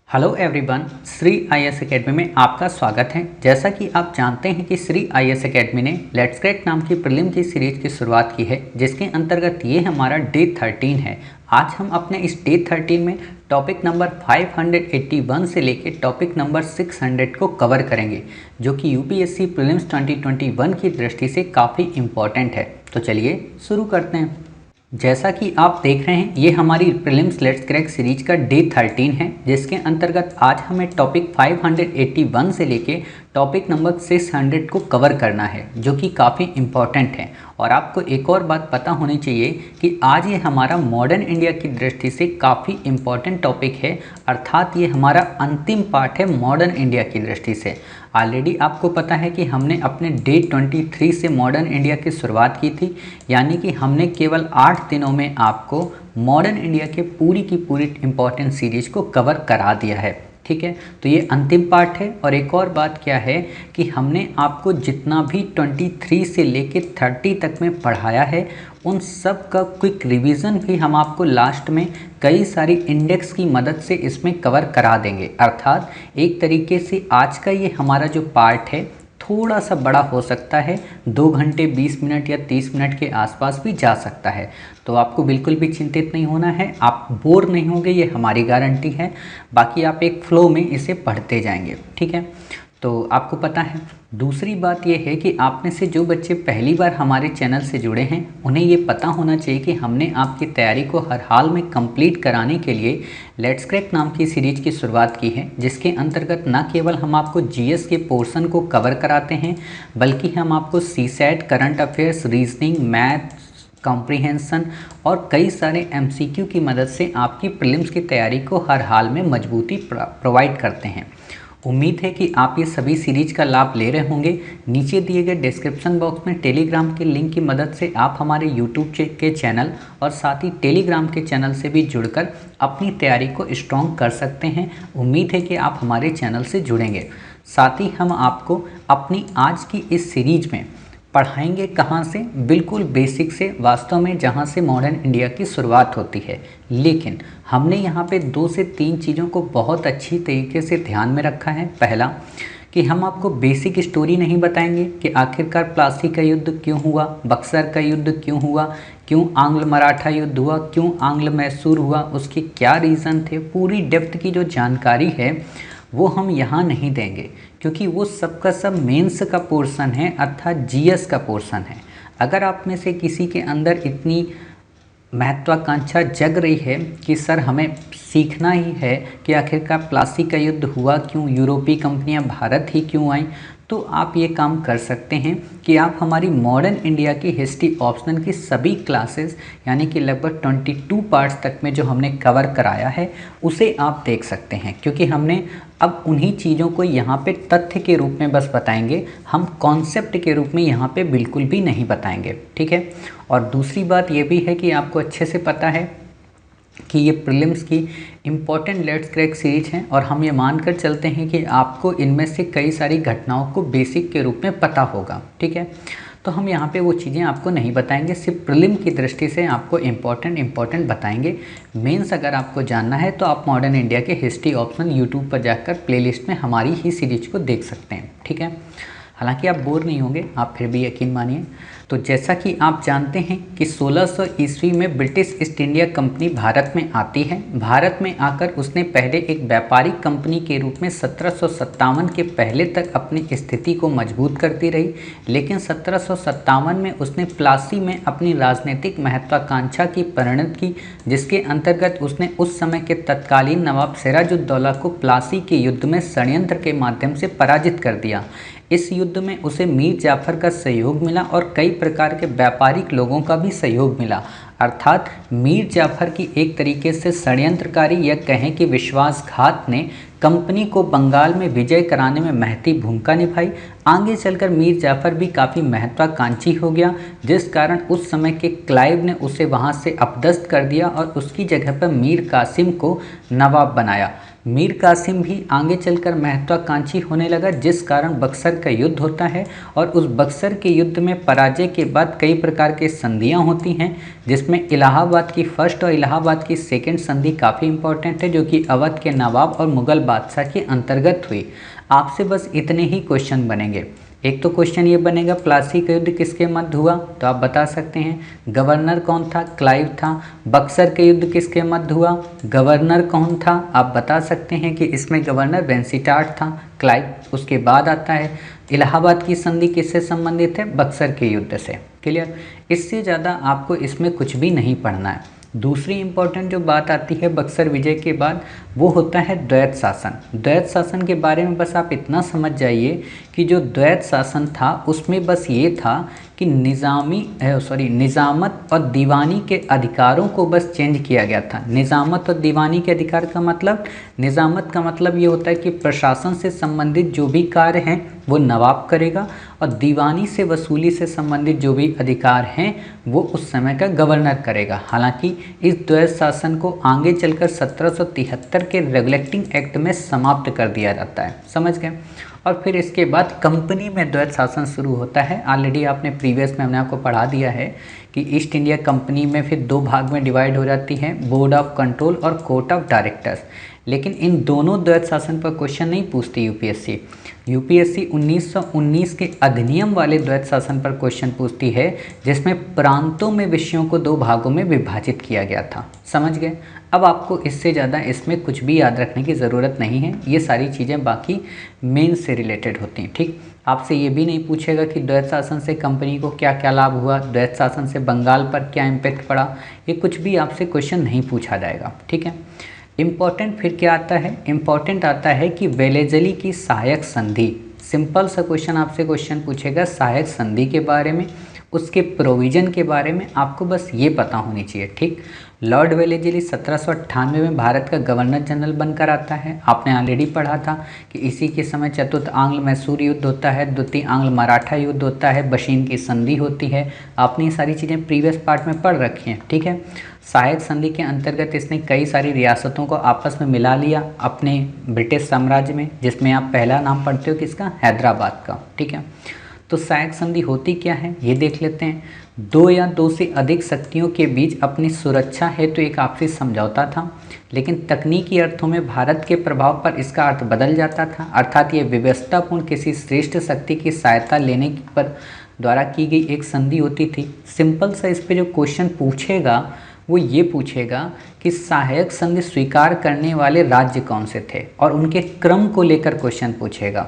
Hello everyone, Shri IAS academy में आपका स्वागत है। जैसा कि आप जानते हैं कि श्री आईएएस एकेडमी ने लेट्स क्रैक नाम की प्रीलिम की सीरीज की शुरुआत की है, जिसके अंतर्गत ये हमारा डे 13 है। आज हम अपने इस डे 13 में टॉपिक नंबर 581 से लेके टॉपिक नंबर 600 को कवर करेंगे, जो कि यूपीएससी प्रीलिम्स 2021 की दृष्टि से काफ़ी इम्पोर्टेंट है। तो चलिए शुरू करते हैं। जैसा कि आप देख रहे हैं, ये हमारी प्रीलिम्स लेट्स क्रैक सीरीज का डे 13 है, जिसके अंतर्गत आज हमें टॉपिक 581 से लेके टॉपिक नंबर 600 को कवर करना है, जो कि काफ़ी इम्पॉर्टेंट है। और आपको एक और बात पता होनी चाहिए कि आज ये हमारा मॉडर्न इंडिया की दृष्टि से काफ़ी इम्पॉर्टेंट टॉपिक है, अर्थात ये हमारा अंतिम पार्ट है मॉडर्न इंडिया की दृष्टि से। ऑलरेडी आपको पता है कि हमने अपने डे 23 से मॉडर्न इंडिया की शुरुआत की थी, यानी कि हमने केवल 8 दिनों में आपको मॉडर्न इंडिया के पूरी की पूरी इम्पॉर्टेंट सीरीज को कवर करा दिया है। ठीक है, तो ये अंतिम पार्ट है। और एक और बात क्या है कि हमने आपको जितना भी 23 से लेके 30 तक में पढ़ाया है, उन सब का क्विक रिवीजन भी हम आपको लास्ट में कई सारी इंडेक्स की मदद से इसमें कवर करा देंगे। अर्थात एक तरीके से आज का ये हमारा जो पार्ट है थोड़ा सा बड़ा हो सकता है, 2 घंटे 20 मिनट या 30 मिनट के आसपास भी जा सकता है। तो आपको बिल्कुल भी चिंतित नहीं होना है, आप बोर नहीं होंगे, ये हमारी गारंटी है। बाकी आप एक फ्लो में इसे पढ़ते जाएंगे। ठीक है, तो आपको पता है। दूसरी बात यह है कि आप में से जो बच्चे पहली बार हमारे चैनल से जुड़े हैं, उन्हें ये पता होना चाहिए कि हमने आपकी तैयारी को हर हाल में कंप्लीट कराने के लिए लेट्स क्रैक नाम की सीरीज की शुरुआत की है, जिसके अंतर्गत न केवल हम आपको जीएस के पोर्शन को कवर कराते हैं, बल्कि हम आपको CSAT, current affairs, reasoning, math, comprehension और कई सारे एमसीक्यू की मदद से आपकी प्रीलिम्स की तैयारी को हर हाल में मजबूती प्रोवाइड करते हैं। उम्मीद है कि आप ये सभी सीरीज का लाभ ले रहे होंगे। नीचे दिए गए डिस्क्रिप्शन बॉक्स में टेलीग्राम के लिंक की मदद से आप हमारे यूट्यूब के चैनल और साथ ही टेलीग्राम के चैनल से भी जुड़कर अपनी तैयारी को स्ट्रॉन्ग कर सकते हैं। उम्मीद है कि आप हमारे चैनल से जुड़ेंगे। साथ ही हम आपको अपनी आज की इस सीरीज में पढ़ाएंगे कहाँ से, बिल्कुल बेसिक से, वास्तव में जहाँ से मॉडर्न इंडिया की शुरुआत होती है। लेकिन हमने यहाँ पे 2 से 3 चीज़ों को बहुत अच्छी तरीके से ध्यान में रखा है। पहला कि हम आपको बेसिक स्टोरी नहीं बताएंगे कि आखिरकार प्लासी का युद्ध क्यों हुआ, बक्सर का युद्ध क्यों हुआ, क्यों आंग्ल मराठा युद्ध हुआ, क्यों आंग्ल मैसूर हुआ, उसके क्या रीज़न थे। पूरी डेप्थ की जो जानकारी है वो हम यहाँ नहीं देंगे, क्योंकि वो सब का सब मेंस का पोर्शन है, अर्थात जीएस का पोर्शन है। अगर आप में से किसी के अंदर इतनी महत्वाकांक्षा जग रही है कि सर हमें सीखना ही है कि आखिरकार प्लासी का युद्ध हुआ क्यों, यूरोपीय कंपनियां भारत ही क्यों आईं, तो आप ये काम कर सकते हैं कि आप हमारी मॉडर्न इंडिया की हिस्ट्री ऑप्शनल की सभी क्लासेस, यानी कि लगभग 22 पार्ट्स तक में जो हमने कवर कराया है, उसे आप देख सकते हैं। क्योंकि हमने अब उन्हीं चीज़ों को यहाँ पे तथ्य के रूप में बस बताएंगे, हम कॉन्सेप्ट के रूप में यहाँ पे बिल्कुल भी नहीं बताएंगे। ठीक है, और दूसरी बात ये भी है कि आपको अच्छे से पता है कि ये प्रीलिम्स की इम्पॉर्टेंट लेट्स क्रैक सीरीज हैं, और हम ये मानकर चलते हैं कि आपको इनमें से कई सारी घटनाओं को बेसिक के रूप में पता होगा। ठीक है, तो हम यहाँ पे वो चीज़ें आपको नहीं बताएंगे, सिर्फ प्रीलिम की दृष्टि से आपको इम्पॉर्टेंट बताएंगे। मेंस अगर आपको जानना है तो आप मॉडर्न इंडिया के हिस्ट्री ऑप्शनल यूट्यूब पर जाकर प्लेलिस्ट में हमारी ही सीरीज को देख सकते हैं। ठीक है, हालांकि आप बोर नहीं होंगे, आप फिर भी यकीन मानिए। तो जैसा कि आप जानते हैं कि 1600 ईस्वी में British east India company Bharat में आती है। भारत में आकर उसने पहले एक व्यापारिक कंपनी के रूप में 1757 के पहले तक अपनी स्थिति को मजबूत करती रही, लेकिन 1757 में उसने प्लासी में अपनी राजनीतिक महत्वाकांक्षा की परिणत की, जिसके अंतर्गत उसने उस समय के तत्कालीन नवाब सिराजुद्दौला को प्लासी के युद्ध में षड्यंत्र के माध्यम से पराजित कर दिया। इस युद्ध में उसे मीर जाफर का सहयोग मिला और कई प्रकार के व्यापारिक लोगों का भी सहयोग मिला। अर्थात मीर जाफर की एक तरीके से षड्यंत्रकारी या कहें कि विश्वासघात ने कंपनी को बंगाल में विजय कराने में महती भूमिका निभाई। आगे चलकर मीर जाफर भी काफ़ी महत्वाकांक्षी हो गया, जिस कारण उस समय के क्लाइव ने उसे वहां से अपदस्थ कर दिया और उसकी जगह पर मीर कासिम को नवाब बनाया। मीर कासिम भी आगे चलकर महत्वाकांक्षी होने लगा, जिस कारण बक्सर का युद्ध होता है और उस बक्सर के युद्ध में पराजय के बाद कई प्रकार के संधियां होती हैं, जिसमें इलाहाबाद की फर्स्ट और इलाहाबाद की सेकंड संधि काफ़ी इंपॉर्टेंट है, जो कि अवध के नवाब और मुगल बादशाह के अंतर्गत हुई। आपसे बस इतने ही क्वेश्चन बनेंगे। एक तो क्वेश्चन ये बनेगा प्लासी का युद्ध किसके मध्य हुआ, तो आप बता सकते हैं गवर्नर कौन था, क्लाइव था। बक्सर के युद्ध किसके मध्य हुआ, गवर्नर कौन था, आप बता सकते हैं कि इसमें गवर्नर वेंसिटार्ट था, क्लाइव उसके बाद आता है। इलाहाबाद की संधि किससे संबंधित है, बक्सर के युद्ध से। क्लियर, इससे ज़्यादा आपको इसमें कुछ भी नहीं पढ़ना है। दूसरी इंपॉर्टेंट जो बात आती है बक्सर विजय के बाद, वो होता है द्वैत शासन। द्वैत शासन के बारे में बस आप इतना समझ जाइए कि जो द्वैत शासन था उसमें बस ये था कि निज़ामत और दीवानी के अधिकारों को बस चेंज किया गया था। निज़ामत और दीवानी के अधिकार का मतलब, निज़ामत का मतलब ये होता है कि प्रशासन से संबंधित जो भी कार्य हैं वो नवाब करेगा, और दीवानी से वसूली से संबंधित जो भी अधिकार हैं वो उस समय का गवर्नर करेगा। हालांकि इस द्वैत शासन को आगे चलकर 1773 के रेगुलेटिंग एक्ट में समाप्त कर दिया जाता है, समझ गए। और फिर इसके बाद कंपनी में द्वैत शासन शुरू होता है। ऑलरेडी आपने प्रीवियस में हमने आपको पढ़ा दिया है कि ईस्ट इंडिया कंपनी में फिर दो भाग में डिवाइड हो जाती है, बोर्ड ऑफ कंट्रोल और कोर्ट ऑफ डायरेक्टर्स। लेकिन इन दोनों द्वैत शासन पर क्वेश्चन नहीं पूछती यूपीएससी। यूपीएससी 1919 के अधिनियम वाले द्वैत शासन पर क्वेश्चन पूछती है, जिसमें प्रांतों में विषयों को दो भागों में विभाजित किया गया था, समझ गए। अब आपको इससे ज़्यादा इसमें कुछ भी याद रखने की ज़रूरत नहीं है, ये सारी चीज़ें बाकी मेन से रिलेटेड होती हैं, ठीक। आपसे ये भी नहीं पूछेगा कि द्वैत शासन से कंपनी को क्या क्या लाभ हुआ, द्वैत शासन से बंगाल पर क्या इम्पैक्ट पड़ा, ये कुछ भी आपसे क्वेश्चन नहीं पूछा जाएगा, ठीक है। इम्पॉर्टेंट फिर क्या आता है, इम्पॉर्टेंट आता है कि वेलेजली की सहायक संधि। सिंपल सा क्वेश्चन आपसे क्वेश्चन पूछेगा सहायक संधि के बारे में, उसके प्रोविज़न के बारे में आपको बस ये पता होनी चाहिए, ठीक। लॉर्ड वेलेजली 1798 में भारत का गवर्नर जनरल बनकर आता है। आपने ऑलरेडी पढ़ा था कि इसी के समय चतुर्थ आंग्ल मैसूर युद्ध होता है, द्वितीय आंग्ल मराठा युद्ध होता है, बशीन की संधि होती है। आपने ये सारी चीज़ें प्रीवियस पार्ट में पढ़ रखी हैं, ठीक है। सहायक संधि के अंतर्गत इसने कई सारी रियासतों को आपस में मिला लिया अपने ब्रिटिश साम्राज्य में, जिसमें आप पहला नाम पढ़ते हो किसका, हैदराबाद का, ठीक है। तो सहायक संधि होती क्या है ये देख लेते हैं। दो या दो से अधिक शक्तियों के बीच अपनी सुरक्षा हेतु एक आपसी समझौता था, लेकिन तकनीकी अर्थों में भारत के प्रभाव पर इसका अर्थ बदल जाता था, अर्थात ये व्यवस्थापूर्ण किसी श्रेष्ठ शक्ति की सहायता लेने पर द्वारा की गई एक संधि होती थी। सिंपल सा इस पे जो क्वेश्चन पूछेगा वो ये पूछेगा कि सहायक संधि स्वीकार करने वाले राज्य कौन से थे, और उनके क्रम को लेकर क्वेश्चन पूछेगा।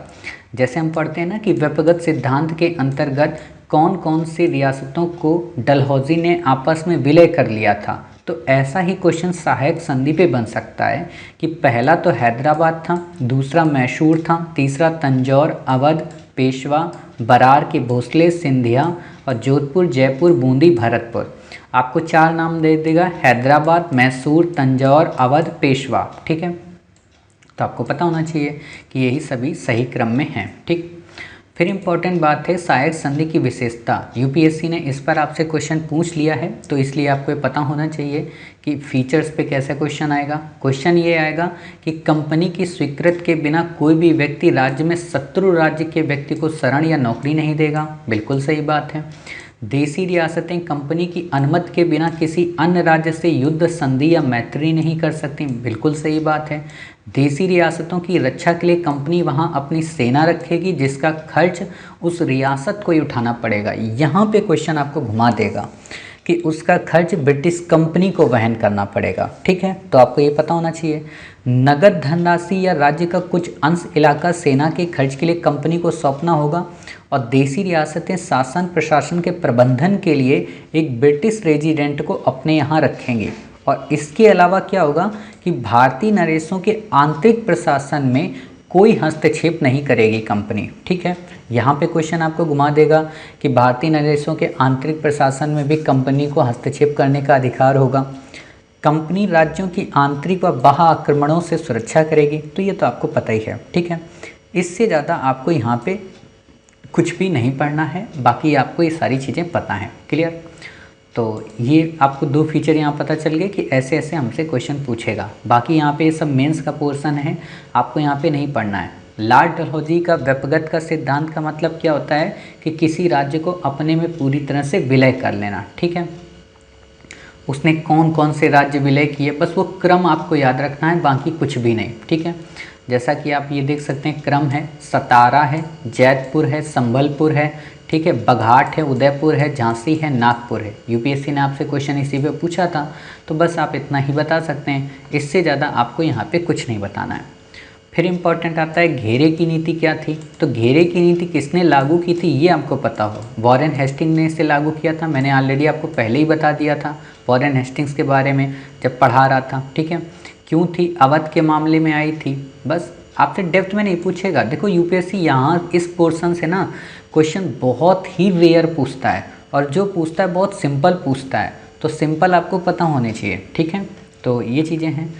जैसे हम पढ़ते हैं ना कि व्यक्तिगत सिद्धांत के अंतर्गत कौन कौन सी रियासतों को डलहौजी ने आपस में विलय कर लिया था, तो ऐसा ही क्वेश्चन सहायक संधि पे बन सकता है कि पहला तो हैदराबाद था, दूसरा मैसूर था, तीसरा तंजौर, अवध, पेशवा, बरार के भोसले, सिंधिया और जोधपुर, जयपुर, बूंदी, भरतपुर। आपको चार नाम दे देगा, हैदराबाद, मैसूर, तंजौर, अवध, पेशवा, ठीक है। तो आपको पता होना चाहिए कि यही सभी सही क्रम में हैं, ठीक। फिर इम्पॉर्टेंट बात है सहायक संधि की विशेषता। यूपीएससी ने इस पर आपसे क्वेश्चन पूछ लिया है, तो इसलिए आपको ये पता होना चाहिए कि फीचर्स पे कैसे क्वेश्चन आएगा। क्वेश्चन ये आएगा कि कंपनी की स्वीकृति के बिना कोई भी व्यक्ति राज्य में शत्रु राज्य के व्यक्ति को शरण या नौकरी नहीं देगा, बिल्कुल सही बात है। देसी रियासतें कंपनी की अनुमति के बिना किसी अन्य राज्य से युद्ध, संधि या मैत्री नहीं कर सकती, बिल्कुल सही बात है। देसी रियासतों की रक्षा के लिए कंपनी वहां अपनी सेना रखेगी, जिसका खर्च उस रियासत को ही उठाना पड़ेगा। यहाँ पे क्वेश्चन आपको घुमा देगा कि उसका खर्च ब्रिटिश कंपनी को वहन करना पड़ेगा, ठीक है। तो आपको ये पता होना चाहिए। नगद धनराशि या राज्य का कुछ अंश इलाका सेना के खर्च के लिए कंपनी को सौंपना होगा, और देसी रियासतें शासन प्रशासन के प्रबंधन के लिए एक ब्रिटिश रेजिडेंट को अपने यहाँ रखेंगे। और इसके अलावा क्या होगा कि भारतीय नरेशों के आंतरिक प्रशासन में कोई हस्तक्षेप नहीं करेगी कंपनी, ठीक है। यहाँ पे क्वेश्चन आपको घुमा देगा कि भारतीय नरेशों के आंतरिक प्रशासन में भी कंपनी को हस्तक्षेप करने का अधिकार होगा। कंपनी राज्यों की आंतरिक व बाह्य आक्रमणों से सुरक्षा करेगी, तो ये तो आपको पता ही है, ठीक है। इससे ज़्यादा आपको यहाँ पे कुछ भी नहीं पढ़ना है, बाकी आपको ये सारी चीज़ें पता हैं, क्लियर। तो ये आपको 2 फीचर यहाँ पता चल गए कि ऐसे ऐसे हमसे क्वेश्चन पूछेगा। बाकी यहाँ पे ये सब मेंस का पोर्शन है, आपको यहाँ पे नहीं पढ़ना है। लॉर्ड डलहौजी का व्यपगत का सिद्धांत का मतलब क्या होता है कि किसी राज्य को अपने में पूरी तरह से विलय कर लेना, ठीक है। उसने कौन कौन से राज्य विलय किए, बस वो क्रम आपको याद रखना है, बाकी कुछ भी नहीं, ठीक है। जैसा कि आप ये देख सकते हैं, क्रम है, सतारा है, जैतपुर है, संबलपुर है, ठीक है, बघाट है, उदयपुर है, झांसी है, नागपुर है। यूपीएससी ने आपसे क्वेश्चन इसी पे पूछा था, तो बस आप इतना ही बता सकते हैं, इससे ज़्यादा आपको यहाँ पे कुछ नहीं बताना है। फिर इम्पॉर्टेंट आता है घेरे की नीति क्या थी। तो घेरे की नीति किसने लागू की थी ये आपको पता हो। वॉरेन हेस्टिंग्स ने इसे लागू किया था, मैंने ऑलरेडी आपको पहले ही बता दिया था वॉरेन हेस्टिंग्स के बारे में जब पढ़ा रहा था, ठीक है। क्यों थी, अवध के मामले में आई थी, बस आपसे डेप्थ में नहीं पूछेगा। देखो यूपीएससी यहाँ इस पोर्शन से ना क्वेश्चन बहुत ही रेयर पूछता है, और जो पूछता है बहुत सिंपल पूछता है, तो सिंपल आपको पता होने चाहिए, ठीक है। तो ये चीज़ें हैं।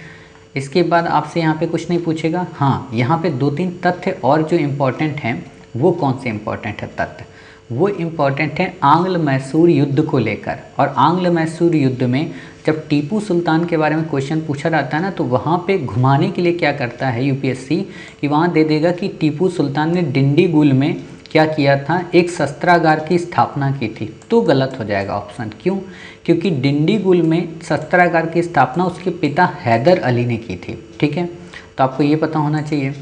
इसके बाद आपसे यहाँ पे कुछ नहीं पूछेगा। हाँ, यहाँ पे 2-3 तथ्य और जो इम्पोर्टेंट हैं, वो कौन से इम्पोर्टेंट है तथ्य, वो इम्पोर्टेंट है आंग्ल मैसूर युद्ध को लेकर। और आंग्ल मैसूर युद्ध में जब टीपू सुल्तान के बारे में क्वेश्चन पूछा जाता है ना, तो वहाँ पे घुमाने के लिए क्या करता है यूपीएससी कि वहाँ दे देगा कि टीपू सुल्तान ने डिंडीगुल में क्या किया था, एक शस्त्रागार की स्थापना की थी। तो गलत हो जाएगा ऑप्शन, क्यों, क्योंकि डिंडीगुल में शस्त्रागार की स्थापना उसके पिता हैदर अली ने की थी, ठीक है। तो आपको ये पता होना चाहिए।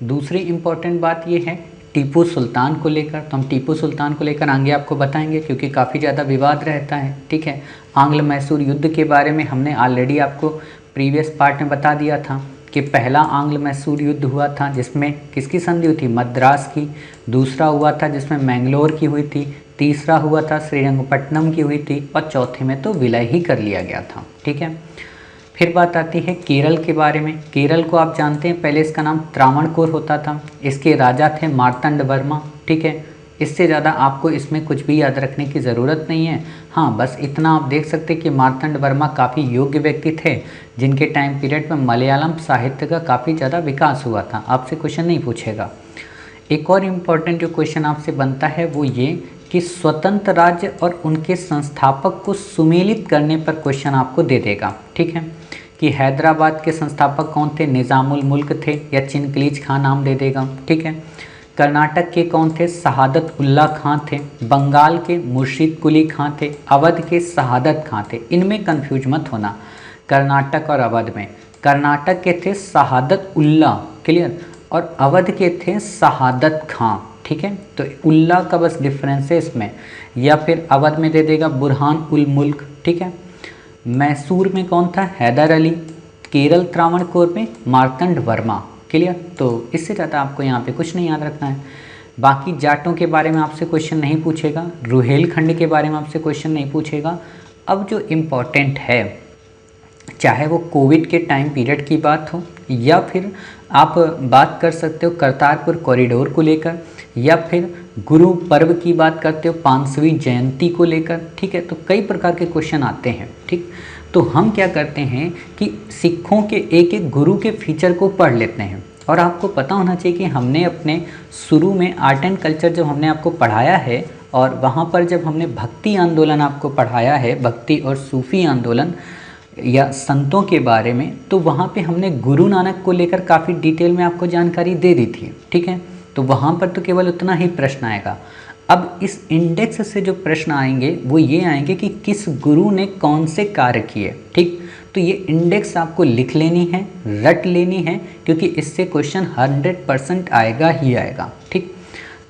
दूसरी इम्पॉर्टेंट बात ये है टीपू सुल्तान को लेकर, तो हम टीपू सुल्तान को लेकर आगे आपको बताएंगे, क्योंकि काफ़ी ज़्यादा विवाद रहता है, ठीक है। आंग्ल मैसूर युद्ध के बारे में हमने ऑलरेडी आपको प्रीवियस पार्ट में बता दिया था कि पहला आंग्ल मैसूर युद्ध हुआ था जिसमें किसकी संधि हुई थी, मद्रास की। दूसरा हुआ था जिसमें मैंगलोर की हुई थी। तीसरा हुआ था श्रीरंगपट्टनम की हुई थी, और चौथे में तो विलय ही कर लिया गया था, ठीक है। फिर बात आती है केरल के बारे में। केरल को आप जानते हैं, पहले इसका नाम त्रावणकोर होता था, इसके राजा थे मार्तंड वर्मा, ठीक है। इससे ज़्यादा आपको इसमें कुछ भी याद रखने की ज़रूरत नहीं है। हाँ, बस इतना आप देख सकते हैं कि मार्तंड वर्मा काफ़ी योग्य व्यक्ति थे, जिनके टाइम पीरियड में मलयालम साहित्य का काफ़ी ज़्यादा विकास हुआ था। आपसे क्वेश्चन नहीं पूछेगा। एक और इम्पॉर्टेंट जो क्वेश्चन आपसे बनता है वो ये कि स्वतंत्र राज्य और उनके संस्थापक को सुमेलित करने पर क्वेश्चन आपको दे देगा, ठीक है। कि हैदराबाद के संस्थापक कौन थे, निज़ामुल मुल्क थे, या चिनकलीज खां नाम दे देगा, ठीक है। कर्नाटक के कौन थे, शहादत उल्ला खां थे। बंगाल के मुर्शिद कुली खां थे। अवध के शहादत खां थे। इनमें कंफ्यूज मत होना, कर्नाटक और अवध में। कर्नाटक के थे शहादत उल्ला, क्लियर, और अवध के थे शहादत खां, ठीक है। तो उल्ला का बस डिफरेंस है इसमें। या फिर अवध में दे देगा बुरहान उल मुल्क, ठीक है। मैसूर में कौन था, हैदर अली। केरल त्रावणकोर में मार्तंड वर्मा, क्लियर। तो इससे ज़्यादा आपको यहाँ पे कुछ नहीं याद रखना है। बाकी जाटों के बारे में आपसे क्वेश्चन नहीं पूछेगा, रुहेलखंड के बारे में आपसे क्वेश्चन नहीं पूछेगा। अब जो इम्पोर्टेंट है, चाहे वो कोविड के टाइम पीरियड की बात हो, या फिर आप बात कर सकते हो करतारपुर कॉरिडोर को लेकर, या फिर गुरु पर्व की बात करते हो 5वीं जयंती को लेकर, ठीक है। तो कई प्रकार के क्वेश्चन आते हैं, ठीक। तो हम क्या करते हैं कि सिखों के एक एक गुरु के फीचर को पढ़ लेते हैं। और आपको पता होना चाहिए कि हमने अपने शुरू में आर्ट एंड कल्चर जब हमने आपको पढ़ाया है, और वहाँ पर जब हमने भक्ति आंदोलन आपको पढ़ाया है, भक्ति और सूफी आंदोलन या संतों के बारे में, तो वहाँ पे हमने गुरु नानक को लेकर काफ़ी डिटेल में आपको जानकारी दे दी थी, ठीक है। तो वहाँ पर तो केवल उतना ही प्रश्न आएगा। अब इस इंडेक्स से जो प्रश्न आएंगे वो ये आएंगे कि किस गुरु ने कौन से कार्य किए, ठीक। तो ये इंडेक्स आपको लिख लेनी है, रट लेनी है, क्योंकि इससे क्वेश्चन 100% आएगा ही आएगा, ठीक।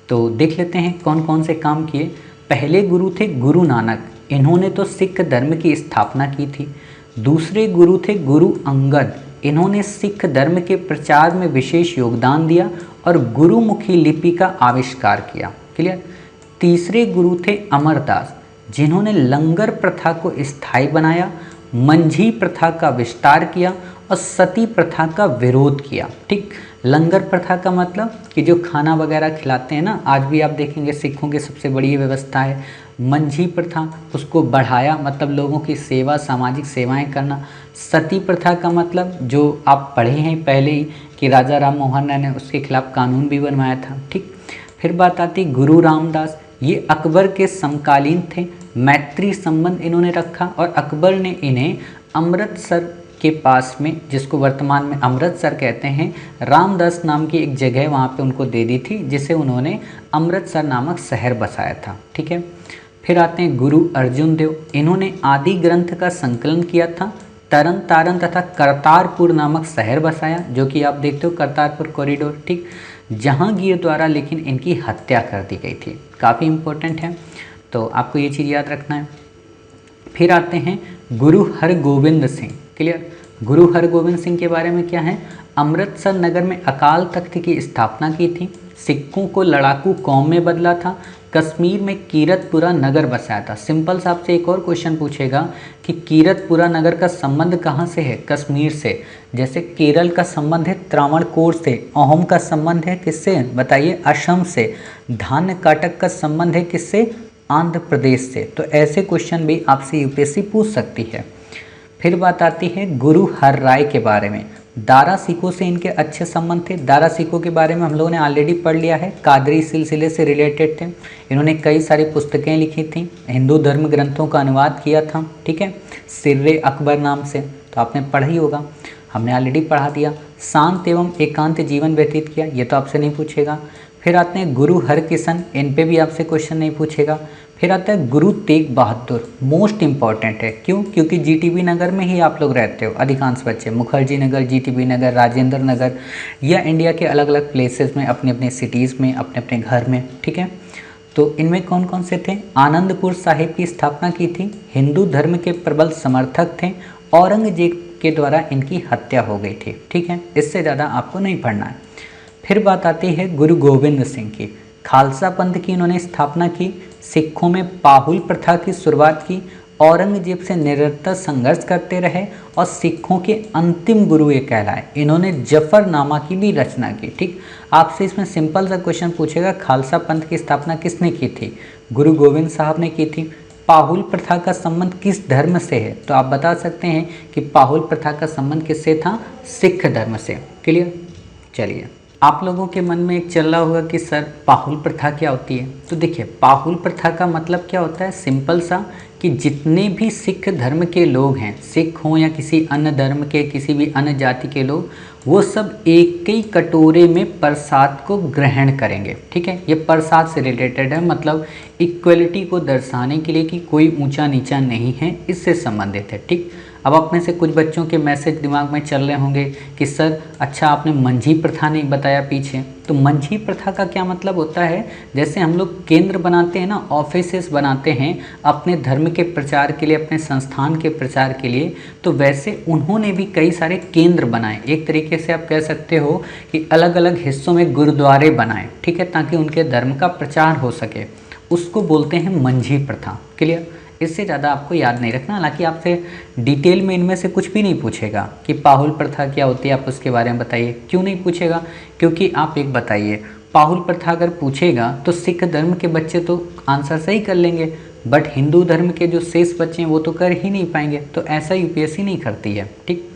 तो देख लेते हैं कौन कौन से काम किए। पहले गुरु थे गुरु नानक, इन्होंने तो सिख धर्म की स्थापना की थी। दूसरे गुरु थे गुरु अंगद, इन्होंने सिख धर्म के प्रचार में विशेष योगदान दिया और गुरुमुखी लिपि का आविष्कार किया, क्लियर। तीसरे गुरु थे अमरदास, जिन्होंने लंगर प्रथा को स्थायी बनाया, मंझी प्रथा का विस्तार किया और सती प्रथा का विरोध किया, ठीक। लंगर प्रथा का मतलब कि जो खाना वगैरह खिलाते हैं ना, आज भी आप देखेंगे सिखों की सबसे बड़ी व्यवस्था है। मंझी प्रथा, उसको बढ़ाया, मतलब लोगों की सेवा, सामाजिक सेवाएं करना। सती प्रथा का मतलब जो आप पढ़े हैं पहले ही कि राजा राम मोहन राय ने उसके खिलाफ कानून भी बनवाया था, ठीक। फिर बात आती गुरु रामदास, ये अकबर के समकालीन थे, मैत्री संबंध इन्होंने रखा और अकबर ने इन्हें अमृतसर के पास में, जिसको वर्तमान में अमृतसर कहते हैं, रामदास नाम की एक जगह वहाँ पे उनको दे दी थी, जिसे उन्होंने अमृतसर नामक शहर बसाया था। ठीक है। फिर आते हैं गुरु अर्जुन देव, इन्होंने आदि ग्रंथ का संकलन किया था, तरन तारण तथा करतारपुर नामक शहर बसाया, जो कि आप देखते हो करतारपुर कॉरिडोर, ठीक, जहांगीर द्वारा लेकिन इनकी हत्या कर दी गई थी। काफ़ी इंपॉर्टेंट है, तो आपको ये चीज़ याद रखना है। फिर आते हैं गुरु हरगोविंद सिंह। क्लियर। गुरु हरगोविंद सिंह के बारे में क्या है, अमृतसर नगर में अकाल तख्त की स्थापना की थी, सिखों को लड़ाकू कौम में बदला था, कश्मीर में कीरतपुरा नगर बसाया था। सिंपल सा आपसे एक और क्वेश्चन पूछेगा कि कीरतपुरा नगर का संबंध कहाँ से है, कश्मीर से। जैसे केरल का संबंध है त्रावणकोर से, अहोम का संबंध है किससे, बताइए, असम से, धान्य काटक का संबंध है किससे, आंध्र प्रदेश से। तो ऐसे क्वेश्चन भी आपसे यूपीएससी पूछ सकती है। फिर बात आती है गुरु हर राय के बारे में। दारा सिखों से इनके अच्छे संबंध थे। दारा सिखों के बारे में हम लोगों ने ऑलरेडी पढ़ लिया है, कादरी सिलसिले से रिलेटेड थे। इन्होंने कई सारी पुस्तकें लिखी थी, हिंदू धर्म ग्रंथों का अनुवाद किया था। ठीक है, सिर्रे अकबर नाम से, तो आपने पढ़ा ही होगा, हमने ऑलरेडी पढ़ा दिया। शांत एवं एकांत जीवन व्यतीत किया, ये तो आपसे नहीं पूछेगा। फिर आते हैं गुरु हरकिशन, इन पे भी आपसे क्वेश्चन नहीं पूछेगा। फिर आता है गुरु तेग बहादुर, मोस्ट इंपॉर्टेंट है। क्यों? क्योंकि जीटीबी नगर में ही आप लोग रहते हो अधिकांश बच्चे, मुखर्जी नगर, जीटीबी नगर, राजेंद्र नगर, या इंडिया के अलग अलग प्लेसेस में, अपने अपने सिटीज़ में, अपने अपने घर में। ठीक है, तो इनमें कौन कौन से थे, आनंदपुर साहिब की स्थापना की थी, हिंदू धर्म के प्रबल समर्थक थे, औरंगजेब के द्वारा इनकी हत्या हो गई थी। ठीक है, इससे ज़्यादा आपको नहीं पढ़ना है। फिर बात आती है गुरु गोविंद सिंह की। खालसा पंथ की इन्होंने स्थापना की, सिखों में पाहुल प्रथा की शुरुआत की, औरंगजेब से निरंतर संघर्ष करते रहे और सिखों के अंतिम गुरु ये कहलाए। इन्होंने जफरनामा की भी रचना की। ठीक, आपसे इसमें सिंपल सा क्वेश्चन पूछेगा, खालसा पंथ की स्थापना किसने की थी, गुरु गोविंद साहब ने की थी। पाहुल प्रथा का संबंध किस धर्म से है, तो आप बता सकते हैं कि पाहुल प्रथा का संबंध किससे था, सिख धर्म से। क्लियर। चलिए, आप लोगों के मन में एक चल रहा होगा कि सर पाहुल प्रथा क्या होती है। तो देखिए, पाहुल प्रथा का मतलब क्या होता है, सिंपल सा, कि जितने भी सिख धर्म के लोग हैं, सिख हों या किसी अन्य धर्म के, किसी भी अन्य जाति के लोग, वो सब एक ही कटोरे में प्रसाद को ग्रहण करेंगे। ठीक है, ये प्रसाद से रिलेटेड है, मतलब इक्वलिटी को दर्शाने के लिए कि कोई ऊंचा नीचा नहीं है, इससे संबंधित है। ठीक, अब आप में से कुछ बच्चों के मैसेज दिमाग में चल रहे होंगे कि सर अच्छा आपने मंझी प्रथा नहीं बताया पीछे। तो मंझी प्रथा का क्या मतलब होता है, जैसे हम लोग केंद्र बनाते हैं ना, ऑफिसेस बनाते हैं अपने धर्म के प्रचार के लिए, अपने संस्थान के प्रचार के लिए, तो वैसे उन्होंने भी कई सारे केंद्र बनाए। एक तरीके से आप कह सकते हो कि अलग अलग हिस्सों में गुरुद्वारे बनाए, ठीक है, ताकि उनके धर्म का प्रचार हो सके। उसको बोलते हैं मंझी प्रथा। क्लियर। इससे ज़्यादा आपको याद नहीं रखना, हालांकि आपसे डिटेल में इनमें से कुछ भी नहीं पूछेगा कि पाहुल प्रथा क्या होती है, आप उसके बारे में बताइए। क्यों नहीं पूछेगा, क्योंकि आप एक बताइए, पाहुल प्रथा अगर पूछेगा तो सिख धर्म के बच्चे तो आंसर सही कर लेंगे, बट हिंदू धर्म के जो शेष बच्चे हैं वो तो कर ही नहीं पाएंगे। तो ऐसा यूपीएससी नहीं करती है। ठीक,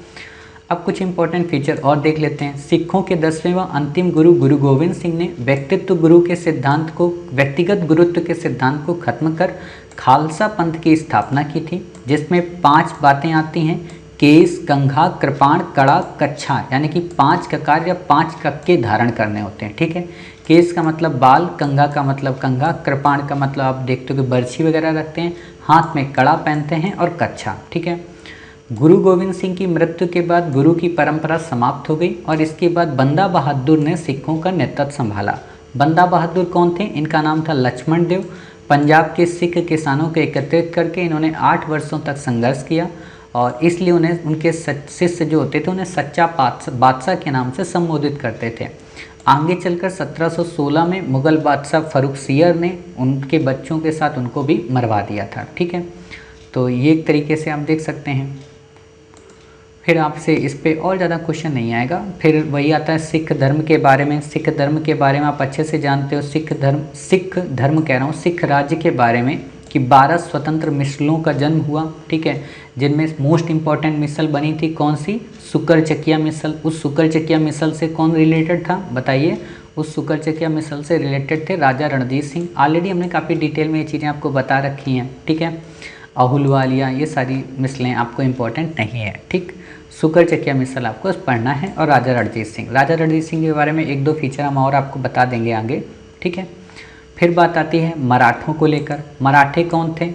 अब कुछ इंपॉर्टेंट फीचर और देख लेते हैं। सिखों के 10वें व अंतिम गुरु गुरु गोविंद सिंह ने व्यक्तित्व गुरु के सिद्धांत को, व्यक्तिगत गुरुत्व के सिद्धांत को खत्म कर खालसा पंथ की स्थापना की थी, जिसमें 5 बातें आती हैं, केस, कंघा, कृपाण, कड़ा, कच्छा, यानी कि 5 ककार या 5 कक्के धारण करने होते हैं। ठीक है, केस का मतलब बाल, कंघा का मतलब कंघा, कृपाण का मतलब आप देखते हो कि बर्छी वगैरह रखते हैं, हाथ में कड़ा पहनते हैं, और कच्छा। ठीक है, गुरु गोविंद सिंह की मृत्यु के बाद गुरु की परंपरा समाप्त हो गई और इसके बाद बंदा बहादुर ने सिखों का नेतृत्व संभाला। बंदा बहादुर कौन थे, इनका नाम था लक्ष्मण देव। पंजाब के सिख किसानों को एकत्रित करके इन्होंने 8 वर्षों तक संघर्ष किया और इसलिए उन्हें, उनके शिष्य जो होते थे, उन्हें सच्चा बादशाह के नाम से संबोधित करते थे। आगे चलकर 1716 में मुगल बादशाह फर्रुखसियर ने उनके बच्चों के साथ उनको भी मरवा दिया था। ठीक है, तो ये एक तरीके से आप देख सकते हैं। फिर आपसे इस पे और ज़्यादा क्वेश्चन नहीं आएगा। फिर वही आता है सिख धर्म के बारे में। सिख धर्म के बारे में आप अच्छे से जानते हो। सिख धर्म कह रहा हूँ, सिख राज्य के बारे में, कि 12 स्वतंत्र मिसलों का जन्म हुआ। ठीक है, जिनमें मोस्ट इंपॉर्टेंट मिसल बनी थी कौन सी, सुकरचकिया मिसल। उस सुकरचकिया मिसल से कौन रिलेटेड था, बताइए, उस शुक्र मिसल से रिलेटेड थे राजा रणजीत सिंह। ऑलरेडी हमने काफ़ी डिटेल में ये चीज़ें आपको बता रखी हैं, ठीक है। अहुलवालिया, ये सारी मिसलें आपको इम्पोर्टेंट नहीं है, ठीक। शुक्र मिसल आपको पढ़ना है और राजा रणजीत सिंह के बारे में 1-2 फीचर हम और आपको बता देंगे आगे, ठीक है। फिर बात आती है मराठों को लेकर। मराठे कौन थे?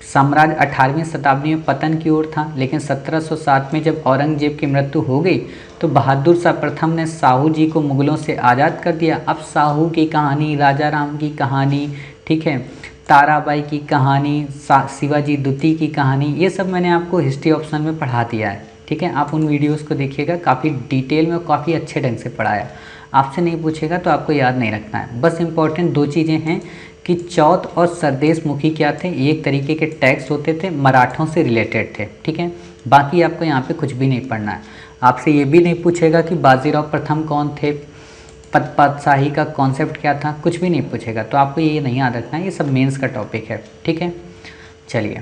साम्राज्य 18वीं शताब्दी में पतन की ओर था, लेकिन 1707 में जब औरंगजेब की मृत्यु हो गई तो बहादुर शाह प्रथम ने साहू जी को मुगलों से आज़ाद कर दिया। अब साहू की कहानी, राजा राम की कहानी, ठीक है, ताराबाई की कहानी, शिवाजी द्वितीय की कहानी, ये सब मैंने आपको हिस्ट्री ऑप्शन में पढ़ा दिया है, ठीक है। आप उन वीडियोज़ को देखिएगा, काफ़ी डिटेल में, काफ़ी अच्छे ढंग से पढ़ाया। आपसे नहीं पूछेगा तो आपको याद नहीं रखना है। बस इम्पॉर्टेंट 2 चीज़ें हैं कि चौथ और सरदेश मुखी क्या थे, ये एक तरीके के टैक्स होते थे, मराठों से रिलेटेड थे, ठीक है। बाकी आपको यहाँ पे कुछ भी नहीं पढ़ना है। आपसे ये भी नहीं पूछेगा कि बाजीराव प्रथम कौन थे, पातशाही का कॉन्सेप्ट क्या था, कुछ भी नहीं पूछेगा। तो आपको ये नहीं याद रखना है, ये सब मेंस का टॉपिक है, ठीक है। चलिए,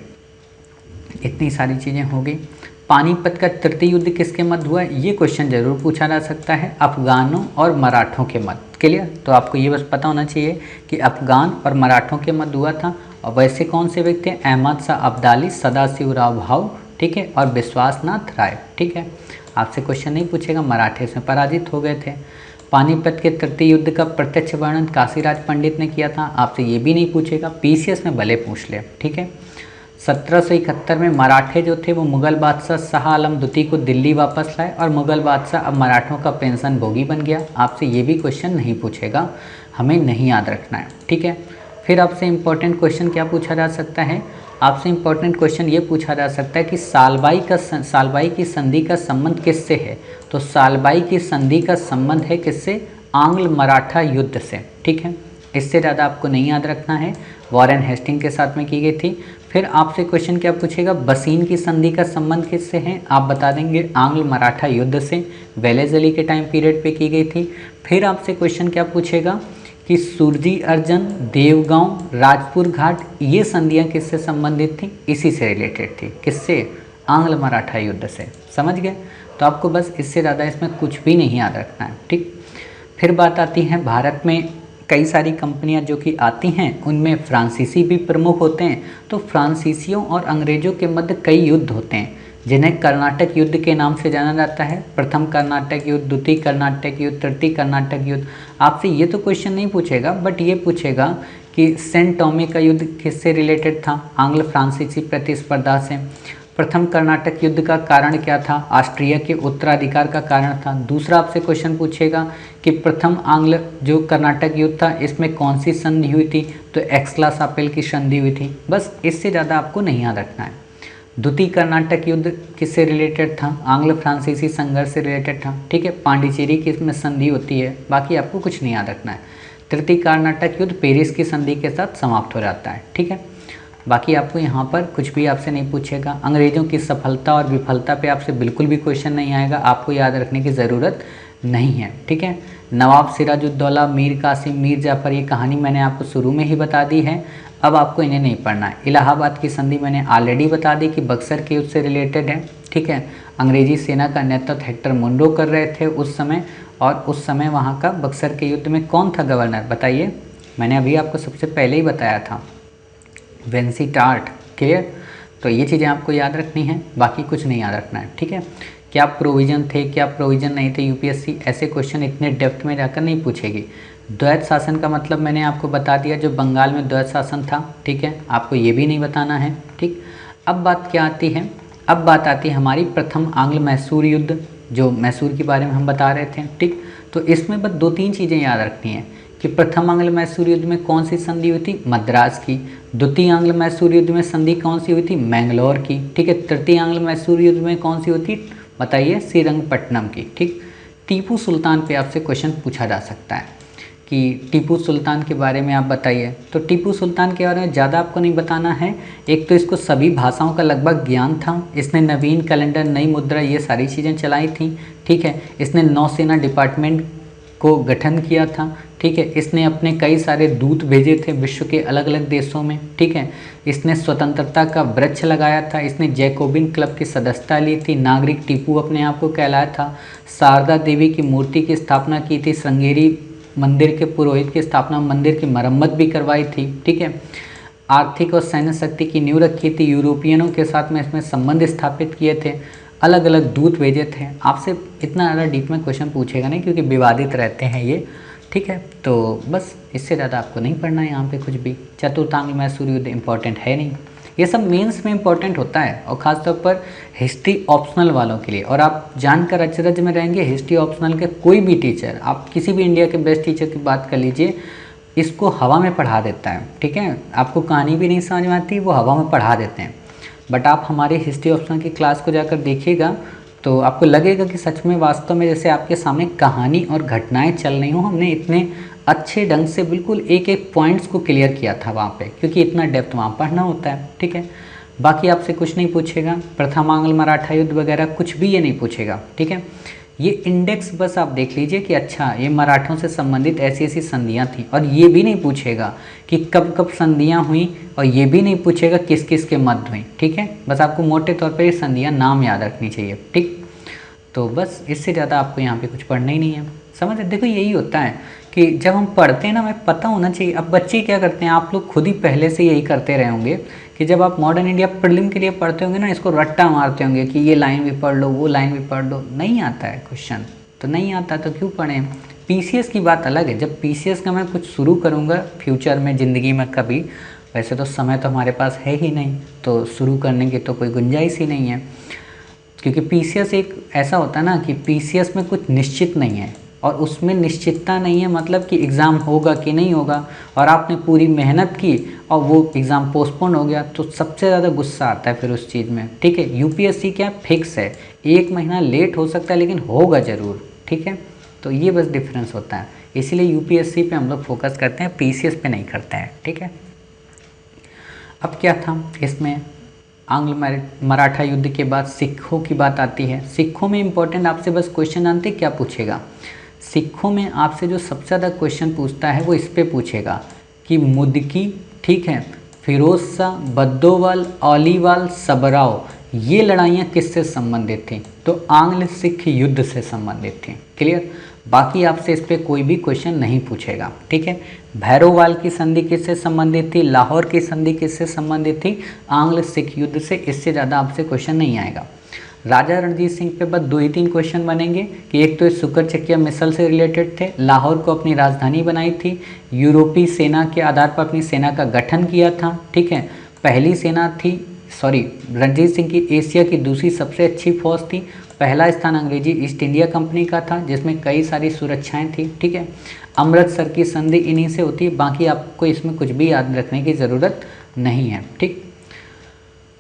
इतनी सारी चीज़ें हो गई। पानीपत का तृतीय युद्ध किसके मध्य हुआ, ये क्वेश्चन जरूर पूछा जा सकता है, अफगानों और मराठों के मध्य। क्लियर? तो आपको ये बस पता होना चाहिए कि अफगान और मराठों के मध्य हुआ था। और वैसे कौन से व्यक्ति हैं? अहमद शाह अब्दाली, सदाशिवराव भाऊ, ठीक है, और विश्वासनाथ राय, ठीक है। आपसे क्वेश्चन नहीं पूछेगा, मराठे से पराजित हो गए थे। पानीपत के तृतीय युद्ध का प्रत्यक्ष वर्णन काशीराज पंडित ने किया था। आपसे ये भी नहीं पूछेगा, पीसीएस में भले पूछ ले, ठीक है। 1771 में मराठे जो थे वो मुग़ल बादशाह शाह आलम द्वितीय को दिल्ली वापस लाए और मुग़ल बादशाह अब मराठों का पेंशन भोगी बन गया। आपसे ये भी क्वेश्चन नहीं पूछेगा, हमें नहीं याद रखना है, ठीक है। फिर आपसे इम्पोर्टेंट क्वेश्चन क्या पूछा जा सकता है? आपसे इम्पोर्टेंट क्वेश्चन ये पूछा जा सकता है कि सालबाई की संधि का संबंध किससे है? तो सालबाई की संधि का संबंध है किससे? आंग्ल मराठा युद्ध से, ठीक है। इससे ज़्यादा आपको नहीं याद रखना है। वॉरेन हेस्टिंग के साथ में की गई थी। फिर आपसे क्वेश्चन क्या पूछेगा? बसीन की संधि का संबंध किससे है? आप बता देंगे आंग्ल मराठा युद्ध से, वेलेज़ली के टाइम पीरियड पे की गई थी। फिर आपसे क्वेश्चन क्या पूछेगा कि सुरजी अर्जन, देवगांव, राजपुर घाट, ये संधियाँ किससे संबंधित थी? इसी से रिलेटेड थी। किससे? आंग्ल मराठा युद्ध से। समझ गए? तो आपको बस इससे ज़्यादा इसमें कुछ भी नहीं याद रखना है, ठीक। फिर बात आती है भारत में कई सारी कंपनियां जो कि आती हैं, उनमें फ्रांसीसी भी प्रमुख होते हैं। तो फ्रांसीसियों और अंग्रेज़ों के मध्य कई युद्ध होते हैं जिन्हें कर्नाटक युद्ध के नाम से जाना जाता है। प्रथम कर्नाटक युद्ध, द्वितीय कर्नाटक युद्ध, तृतीय कर्नाटक युद्ध। आपसे ये तो क्वेश्चन नहीं पूछेगा, बट ये पूछेगा कि सेंट टॉमी का युद्ध किससे रिलेटेड था? आंग्ल फ्रांसीसी प्रतिस्पर्धा से। प्रथम कर्नाटक युद्ध का कारण क्या था? ऑस्ट्रिया के उत्तराधिकार का कारण था। दूसरा आपसे क्वेश्चन पूछेगा कि प्रथम आंग्ल जो कर्नाटक युद्ध था, इसमें कौन सी संधि हुई थी? तो एक्सला-शापेल की संधि हुई थी। बस इससे ज़्यादा आपको नहीं याद रखना है। द्वितीय कर्नाटक युद्ध किससे रिलेटेड था? आंग्ल फ्रांसीसी संघर्ष से रिलेटेड था, ठीक है। पांडिचेरी की इसमें संधि होती है, बाकी आपको कुछ नहीं याद रखना है। तृतीय कर्नाटक युद्ध पेरिस की संधि के साथ समाप्त हो जाता है, ठीक है। बाकी आपको यहाँ पर कुछ भी आपसे नहीं पूछेगा। अंग्रेज़ों की सफलता और विफलता पे आपसे बिल्कुल भी क्वेश्चन नहीं आएगा, आपको याद रखने की ज़रूरत नहीं है, ठीक है। नवाब सिराजुद्दौला, मीर कासिम, मीर जाफ़र, ये कहानी मैंने आपको शुरू में ही बता दी है, अब आपको इन्हें नहीं पढ़ना है। इलाहाबाद की संधि मैंने ऑलरेडी बता दी कि बक्सर के युद्ध से रिलेटेड है, ठीक है। अंग्रेजी सेना का नेतृत्व हेक्टर मुनरो कर रहे थे उस समय, और उस समय वहाँ का बक्सर के युद्ध में कौन था गवर्नर? बताइए, मैंने अभी आपको सबसे पहले ही बताया था, वेंसीटार्ट। क्लियर? तो ये चीज़ें आपको याद रखनी है, बाकी कुछ नहीं याद रखना है, ठीक है। क्या प्रोविज़न थे, क्या प्रोविज़न नहीं थे? यूपीएससी ऐसे क्वेश्चन इतने डेप्थ में जाकर नहीं पूछेगी। द्वैत शासन का मतलब मैंने आपको बता दिया, जो बंगाल में द्वैत शासन था, ठीक है। आपको ये भी नहीं बताना है, ठीक। अब बात क्या आती है? अब बात आती है हमारी प्रथम आंग्ल मैसूर युद्ध, जो मैसूर के बारे में हम बता रहे थे, ठीक। तो इसमें बस 2-3 चीज़ें याद रखनी है कि प्रथम आंग्ल मैसूर युद्ध में कौन सी संधि हुई थी? मद्रास की। द्वितीय आंग्ल मैसूर युद्ध में संधि कौन सी हुई थी? मैंगलोर की, ठीक है। तृतीय आंग्ल मैसूर युद्ध में कौन सी हुई थी? बताइए, श्रीरंगपट्टनम की, ठीक। टीपू सुल्तान पे आपसे क्वेश्चन पूछा जा सकता है कि टीपू सुल्तान के बारे में आप बताइए। तो टीपू सुल्तान के बारे में ज़्यादा आपको नहीं बताना है। एक तो इसको सभी भाषाओं का लगभग ज्ञान था, इसने नवीन कैलेंडर, नई मुद्रा, ये सारी चीज़ें चलाई थी, ठीक है। इसने नौसेना डिपार्टमेंट को गठन किया था, ठीक है। इसने अपने कई सारे दूत भेजे थे विश्व के अलग अलग देशों में, ठीक है। इसने स्वतंत्रता का वृक्ष लगाया था, इसने जैकोबिन क्लब की सदस्यता ली थी, नागरिक टीपू अपने आप को कहलाया था, शारदा देवी की मूर्ति की स्थापना की थी, श्रृंगेरी मंदिर के पुरोहित की स्थापना, मंदिर की मरम्मत भी करवाई थी, ठीक है। आर्थिक और सैन्य शक्ति की नींव रखी थी, यूरोपियनों के साथ में इसमें संबंध स्थापित किए थे, अलग अलग दूत भेजे थे। आपसे इतना ज़्यादा डीप में क्वेश्चन पूछेगा नहीं क्योंकि विवादित रहते हैं ये, ठीक है। तो बस इससे ज़्यादा आपको नहीं पढ़ना है यहाँ पे कुछ भी। चतुर्थांग में सूर्य युद्ध इंपॉर्टेंट है नहीं, ये सब मेंस में इंपॉर्टेंट होता है और ख़ासतौर पर हिस्ट्री ऑप्शनल वालों के लिए। और आप जानकर अचरज में रहेंगे, हिस्ट्री ऑप्शनल के कोई भी टीचर, आप किसी भी इंडिया के बेस्ट टीचर की बात कर लीजिए, इसको हवा में पढ़ा देता है, ठीक है। आपको कहानी भी नहीं समझ में आती, वो हवा में पढ़ा देते हैं। बट आप हमारे हिस्ट्री ऑप्शनल की क्लास को जाकर देखिएगा तो आपको लगेगा कि सच में वास्तव में जैसे आपके सामने कहानी और घटनाएं चल रही हो। हमने इतने अच्छे ढंग से बिल्कुल एक एक पॉइंट्स को क्लियर किया था वहाँ पे, क्योंकि इतना डेप्थ वहाँ पढ़ना होता है, ठीक है। बाकी आपसे कुछ नहीं पूछेगा, प्रथम आंग्ल मराठा युद्ध वगैरह कुछ भी ये नहीं पूछेगा, ठीक है। ये इंडेक्स बस आप देख लीजिए कि अच्छा ये मराठों से संबंधित ऐसी ऐसी संधियाँ थी, और ये भी नहीं पूछेगा कि कब कब संधियाँ हुई, और ये भी नहीं पूछेगा किस किस के मध्य हुई, ठीक है। बस आपको मोटे तौर पर ये संधियाँ नाम याद रखनी चाहिए, ठीक। तो बस इससे ज़्यादा आपको यहाँ पे कुछ पढ़ना ही नहीं है, समझ। देखो यही होता है कि जब हम पढ़ते हैं ना, हमें पता होना चाहिए। अब बच्चे क्या करते हैं, आप लोग खुद ही पहले से यही करते रहे होंगे कि जब आप मॉडर्न इंडिया प्रीलिम के लिए पढ़ते होंगे ना, इसको रट्टा मारते होंगे कि ये लाइन भी पढ़ लो, वो लाइन भी पढ़ लो। नहीं आता है क्वेश्चन, तो नहीं आता तो क्यों पढ़ें। पीसीएस की बात अलग है, जब पीसीएस का मैं कुछ शुरू करूँगा फ्यूचर में ज़िंदगी में कभी, वैसे तो समय तो हमारे पास है ही नहीं, तो शुरू करने की तो कोई गुंजाइश ही नहीं है। क्योंकि पीसीएस एक ऐसा होता है ना कि पीसीएस में कुछ निश्चित नहीं है, और उसमें निश्चितता नहीं है मतलब कि एग्ज़ाम होगा कि नहीं होगा, और आपने पूरी मेहनत की और वो एग्ज़ाम पोस्टपोन हो गया, तो सबसे ज़्यादा गुस्सा आता है फिर उस चीज़ में, ठीक है। यूपीएससी क्या फिक्स है, 1 महीना लेट हो सकता है लेकिन होगा ज़रूर, ठीक है। तो ये बस डिफरेंस होता है, इसीलिए यूपीएससी पे हम लोग फोकस करते हैं, पीसीएस पे नहीं करते हैं, ठीक है। अब क्या था इसमें, आंग्ल मराठा युद्ध के बाद सिखों की बात आती है। सिखों में इंपॉर्टेंट आपसे बस क्वेश्चन जानते क्या पूछेगा, सिखों में आपसे जो सबसे ज़्यादा क्वेश्चन पूछता है वो इस पे पूछेगा कि मुदकी, ठीक है, फिरोज शाह, बद्दोवाल, औलीवाल, सबराव, ये लड़ाइयाँ किससे संबंधित थी, तो आंग्ल सिख युद्ध से संबंधित थी, क्लियर। बाकी आपसे इस पर कोई भी क्वेश्चन नहीं पूछेगा, ठीक है। भैरोवाल की संधि किससे संबंधित थी, लाहौर की संधि किससे संबंधित थी, आंग्ल सिख युद्ध से, इससे ज़्यादा आपसे क्वेश्चन नहीं आएगा। राजा रणजीत सिंह पे बस 2 ही 3 क्वेश्चन बनेंगे कि एक तो ये सुकर चकिया मिसल से रिलेटेड थे, लाहौर को अपनी राजधानी बनाई थी, यूरोपीय सेना के आधार पर अपनी सेना का गठन किया था, ठीक है। पहली सेना थी, रणजीत सिंह की एशिया की दूसरी सबसे अच्छी फौज थी, पहला स्थान अंग्रेजी ईस्ट इंडिया कंपनी का था जिसमें कई सारी सुरक्षाएं थी, ठीक है। अमृतसर की संधि इन्हीं से होती है, बाकी आपको इसमें कुछ भी याद रखने की ज़रूरत नहीं है, ठीक।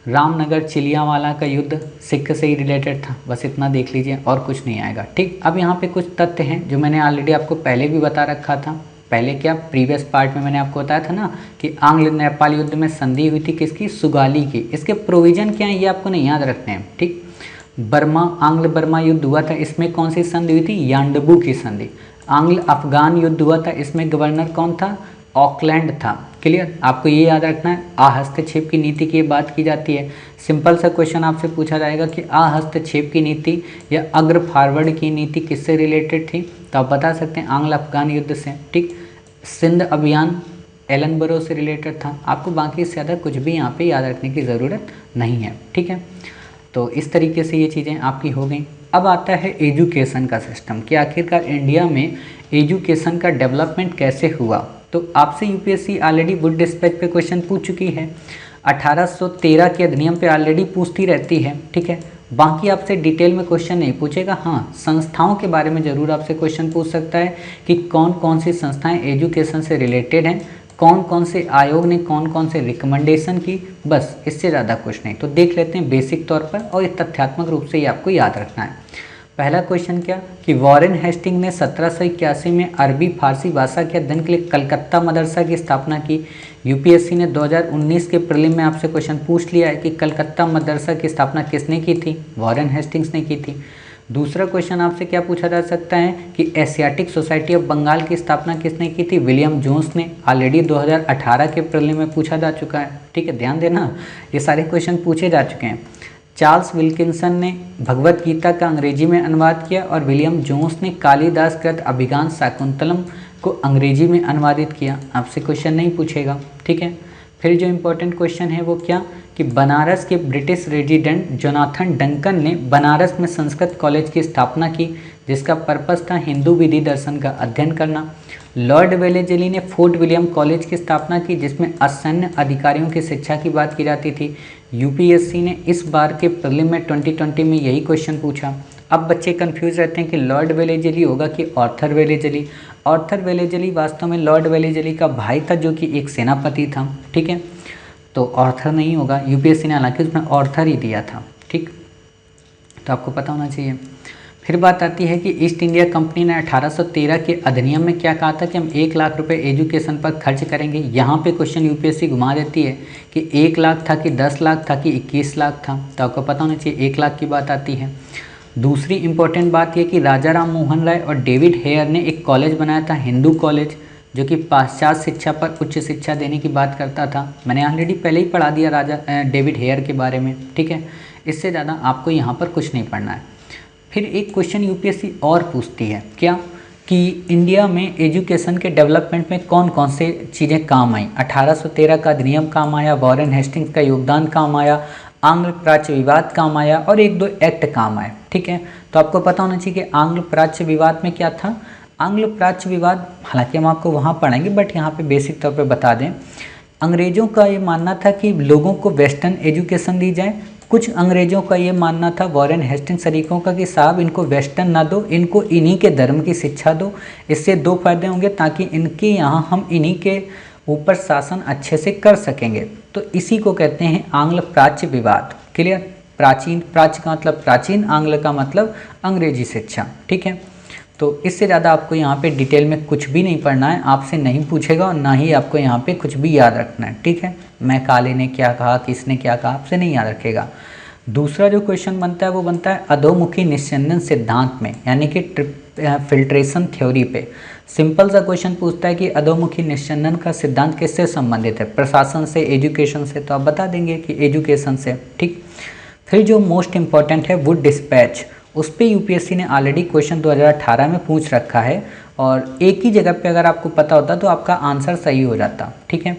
रामनगर चिलियावाला का युद्ध सिख से ही रिलेटेड था, बस इतना देख लीजिए और कुछ नहीं आएगा, ठीक। अब यहाँ पे कुछ तथ्य हैं जो मैंने ऑलरेडी आपको पहले भी बता रखा था। पहले क्या, प्रीवियस पार्ट में मैंने आपको बताया था ना कि आंग्ल नेपाल युद्ध में संधि हुई थी किसकी, सुगाली की। इसके प्रोविजन क्या है ये आपको नहीं याद रखते हैं, ठीक। बर्मा, आंग्ल बर्मा युद्ध हुआ था, इसमें कौन सी संधि हुई थी, यान्डबू की संधि। आंग्ल अफगान युद्ध हुआ था, इसमें गवर्नर कौन था, ऑकलैंड था, क्लियर। आपको ये याद रखना है, आहस्तक्षेप की नीति की बात की जाती है। सिंपल सा क्वेश्चन आपसे पूछा जाएगा कि आहस्तक्षेप की नीति या अग्र फॉरवर्ड की नीति किससे रिलेटेड थी, तो आप बता सकते हैं आंग्ल अफगान युद्ध से, ठीक। सिंध अभियान एलनबरो से रिलेटेड था। आपको बाकी से ज़्यादा कुछ भी यहाँ पे याद रखने की ज़रूरत नहीं है, ठीक है। तो इस तरीके से ये चीज़ें आपकी हो गई। अब आता है एजुकेशन का सिस्टम कि आखिरकार इंडिया में एजुकेशन का डेवलपमेंट कैसे हुआ। तो आपसे यूपीएससी ऑलरेडी वुड डिस्पैच पे क्वेश्चन पूछ चुकी है, 1813 के अधिनियम पे ऑलरेडी पूछती रहती है, ठीक है। बाकी आपसे डिटेल में क्वेश्चन नहीं पूछेगा। हाँ, संस्थाओं के बारे में ज़रूर आपसे क्वेश्चन पूछ सकता है कि कौन कौन सी संस्थाएं एजुकेशन से रिलेटेड हैं, कौन कौन से आयोग ने कौन कौन से रिकमेंडेशन की, बस इससे ज़्यादा कुछ नहीं। तो देख लेते हैं बेसिक तौर पर, और ये तथ्यात्मक रूप से ये आपको याद रखना है। पहला क्वेश्चन क्या कि वॉरेन हेस्टिंग ने 1781 में अरबी फारसी भाषा के अध्ययन के लिए कलकत्ता मदरसा की स्थापना की। यूपीएससी ने 2019 के प्रीलिम में आपसे क्वेश्चन पूछ लिया है कि कलकत्ता मदरसा की स्थापना किसने की थी, वॉरेन हेस्टिंग्स ने की थी। दूसरा क्वेश्चन आपसे क्या पूछा जा सकता है कि एशियाटिक सोसाइटी ऑफ बंगाल की स्थापना किसने की थी, विलियम जोन्स ने। ऑलरेडी 2018 के प्रीलिम में पूछा जा चुका है, ठीक है, ध्यान देना, ये सारे क्वेश्चन पूछे जा चुके हैं। चार्ल्स विल्किंसन ने भगवत गीता का अंग्रेजी में अनुवाद किया और विलियम जोन्स ने कालिदास कृत अभिज्ञान शाकुंतलम को अंग्रेजी में अनुवादित किया। आपसे क्वेश्चन नहीं पूछेगा, ठीक है। फिर जो इम्पोर्टेंट क्वेश्चन है वो क्या कि बनारस के ब्रिटिश रेजिडेंट जोनाथन डंकन ने बनारस में संस्कृत कॉलेज की स्थापना की, जिसका पर्पस था हिंदू विधि दर्शन का अध्ययन करना। लॉर्ड वेलेजली ने फोर्ट विलियम कॉलेज की स्थापना की, जिसमें असैन्य अधिकारियों की शिक्षा की बात की जाती थी। यूपीएससी ने इस बार के प्रीलिम में 2020 में यही क्वेश्चन पूछा। अब बच्चे कंफ्यूज रहते हैं कि लॉर्ड वेलेजली होगा कि ऑर्थर वेलेजली। ऑर्थर वेलेजली वास्तव में लॉर्ड वेलेजली का भाई था, जो कि एक सेनापति था, ठीक है। तो ऑर्थर नहीं होगा, यूपीएससी ने हालांकि उसमें ऑर्थर ही दिया था, ठीक, तो आपको पता होना चाहिए। फिर बात आती है कि ईस्ट इंडिया कंपनी ने 1813 के अधिनियम में क्या कहा था कि हम 1 लाख रुपए एजुकेशन पर खर्च करेंगे। यहाँ पे क्वेश्चन यूपीएससी घुमा देती है कि 1 लाख था कि 10 लाख था कि 21 लाख था, तो आपको पता होना चाहिए 1 लाख की बात आती है। दूसरी इंपॉर्टेंट बात यह कि राजा राम मोहन राय और डेविड हेयर ने एक कॉलेज बनाया था, हिंदू कॉलेज, जो कि पाश्चात्य शिक्षा पर उच्च शिक्षा देने की बात करता था। मैंने ऑलरेडी पहले ही पढ़ा दिया राजा डेविड हेयर के बारे में, ठीक है। इससे ज़्यादा आपको यहाँ पर कुछ नहीं पढ़ना है। फिर एक क्वेश्चन यूपीएससी और पूछती है क्या कि इंडिया में एजुकेशन के डेवलपमेंट में कौन कौन से चीज़ें काम आई। 1813 का अधिनियम काम आया, वॉरेन हेस्टिंग्स का योगदान काम आया, आंग्ल प्राच्य विवाद काम आया और 1-2 एक्ट काम आए, ठीक है। तो आपको पता होना चाहिए कि आंग्ल प्राच्य विवाद में क्या था। आंग्ल प्राच्य विवाद हालांकि हम आपको वहाँ पढ़ेंगे, बट यहाँ पे बेसिक तौर पे बता दें, अंग्रेज़ों का ये मानना था कि लोगों को वेस्टर्न एजुकेशन दी जाए। कुछ अंग्रेज़ों का ये मानना था, वॉरेन हेस्टिंग्स तरीकों का, कि साहब इनको वेस्टर्न ना दो, इनको इन्हीं के धर्म की शिक्षा दो। इससे 2 फायदे होंगे, ताकि इनके यहाँ हम इन्हीं के ऊपर शासन अच्छे से कर सकेंगे। तो इसी को कहते हैं आंग्ल प्राच्य विवाद। क्लियर। प्राचीन, प्राच्य का मतलब प्राचीन, आंग्ल का मतलब अंग्रेजी शिक्षा, ठीक है। तो इससे ज़्यादा आपको यहाँ पे डिटेल में कुछ भी नहीं पढ़ना है, आपसे नहीं पूछेगा और ना ही आपको यहाँ पे कुछ भी याद रखना है, ठीक है। मैं काले ने क्या कहा, किसने क्या कहा, आपसे नहीं याद रखेगा। दूसरा जो क्वेश्चन बनता है वो बनता है अधोमुखी निस्यंदन सिद्धांत में, यानी कि फिल्ट्रेशन थ्योरी पे। सिंपल सा क्वेश्चन पूछता है कि अधोमुखी निस्यंदन का सिद्धांत किससे संबंधित है, प्रशासन से, एजुकेशन से, तो आप बता देंगे कि एजुकेशन से, ठीक। फिर जो मोस्ट इंपॉर्टेंट है वुड डिस्पैच, उस पर यूपीएससी ने ऑलरेडी क्वेश्चन 2018 में पूछ रखा है, और एक ही जगह पे अगर आपको पता होता तो आपका आंसर सही हो जाता, ठीक है।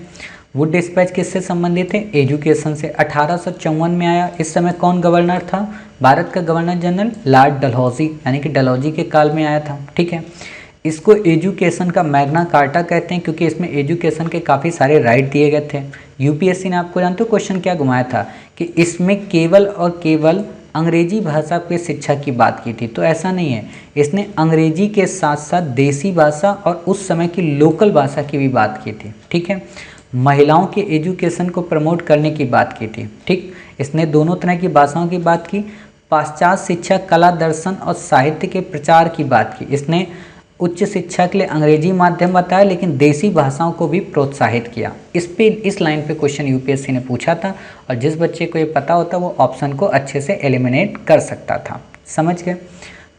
वुड डिस्पैच किससे संबंधित है, एजुकेशन से। 1854 में आया। इस समय कौन गवर्नर था, भारत का गवर्नर जनरल लॉर्ड डलहौजी, यानी कि डलहौजी के काल में आया था, ठीक है। इसको एजुकेशन का मैग्ना कार्टा कहते हैं, क्योंकि इसमें एजुकेशन के काफ़ी सारे राइट दिए गए थे। यूपीएससी ने आपको जानते हो क्वेश्चन क्या घुमाया था कि इसमें केवल और केवल अंग्रेजी भाषा पे शिक्षा की बात की थी, तो ऐसा नहीं है। इसने अंग्रेजी के साथ साथ देसी भाषा और उस समय की लोकल भाषा की भी बात की थी, ठीक है। महिलाओं के एजुकेशन को प्रमोट करने की बात की थी, ठीक। इसने दोनों तरह की भाषाओं की बात की। पाश्चात्य शिक्षा, कला, दर्शन और साहित्य के प्रचार की बात की। इसने उच्च शिक्षा के लिए अंग्रेजी माध्यम बताया, लेकिन देसी भाषाओं को भी प्रोत्साहित किया। इस लाइन पे क्वेश्चन यूपीएससी ने पूछा था, और जिस बच्चे को ये पता होता वो ऑप्शन को अच्छे से एलिमिनेट कर सकता था। समझ गए।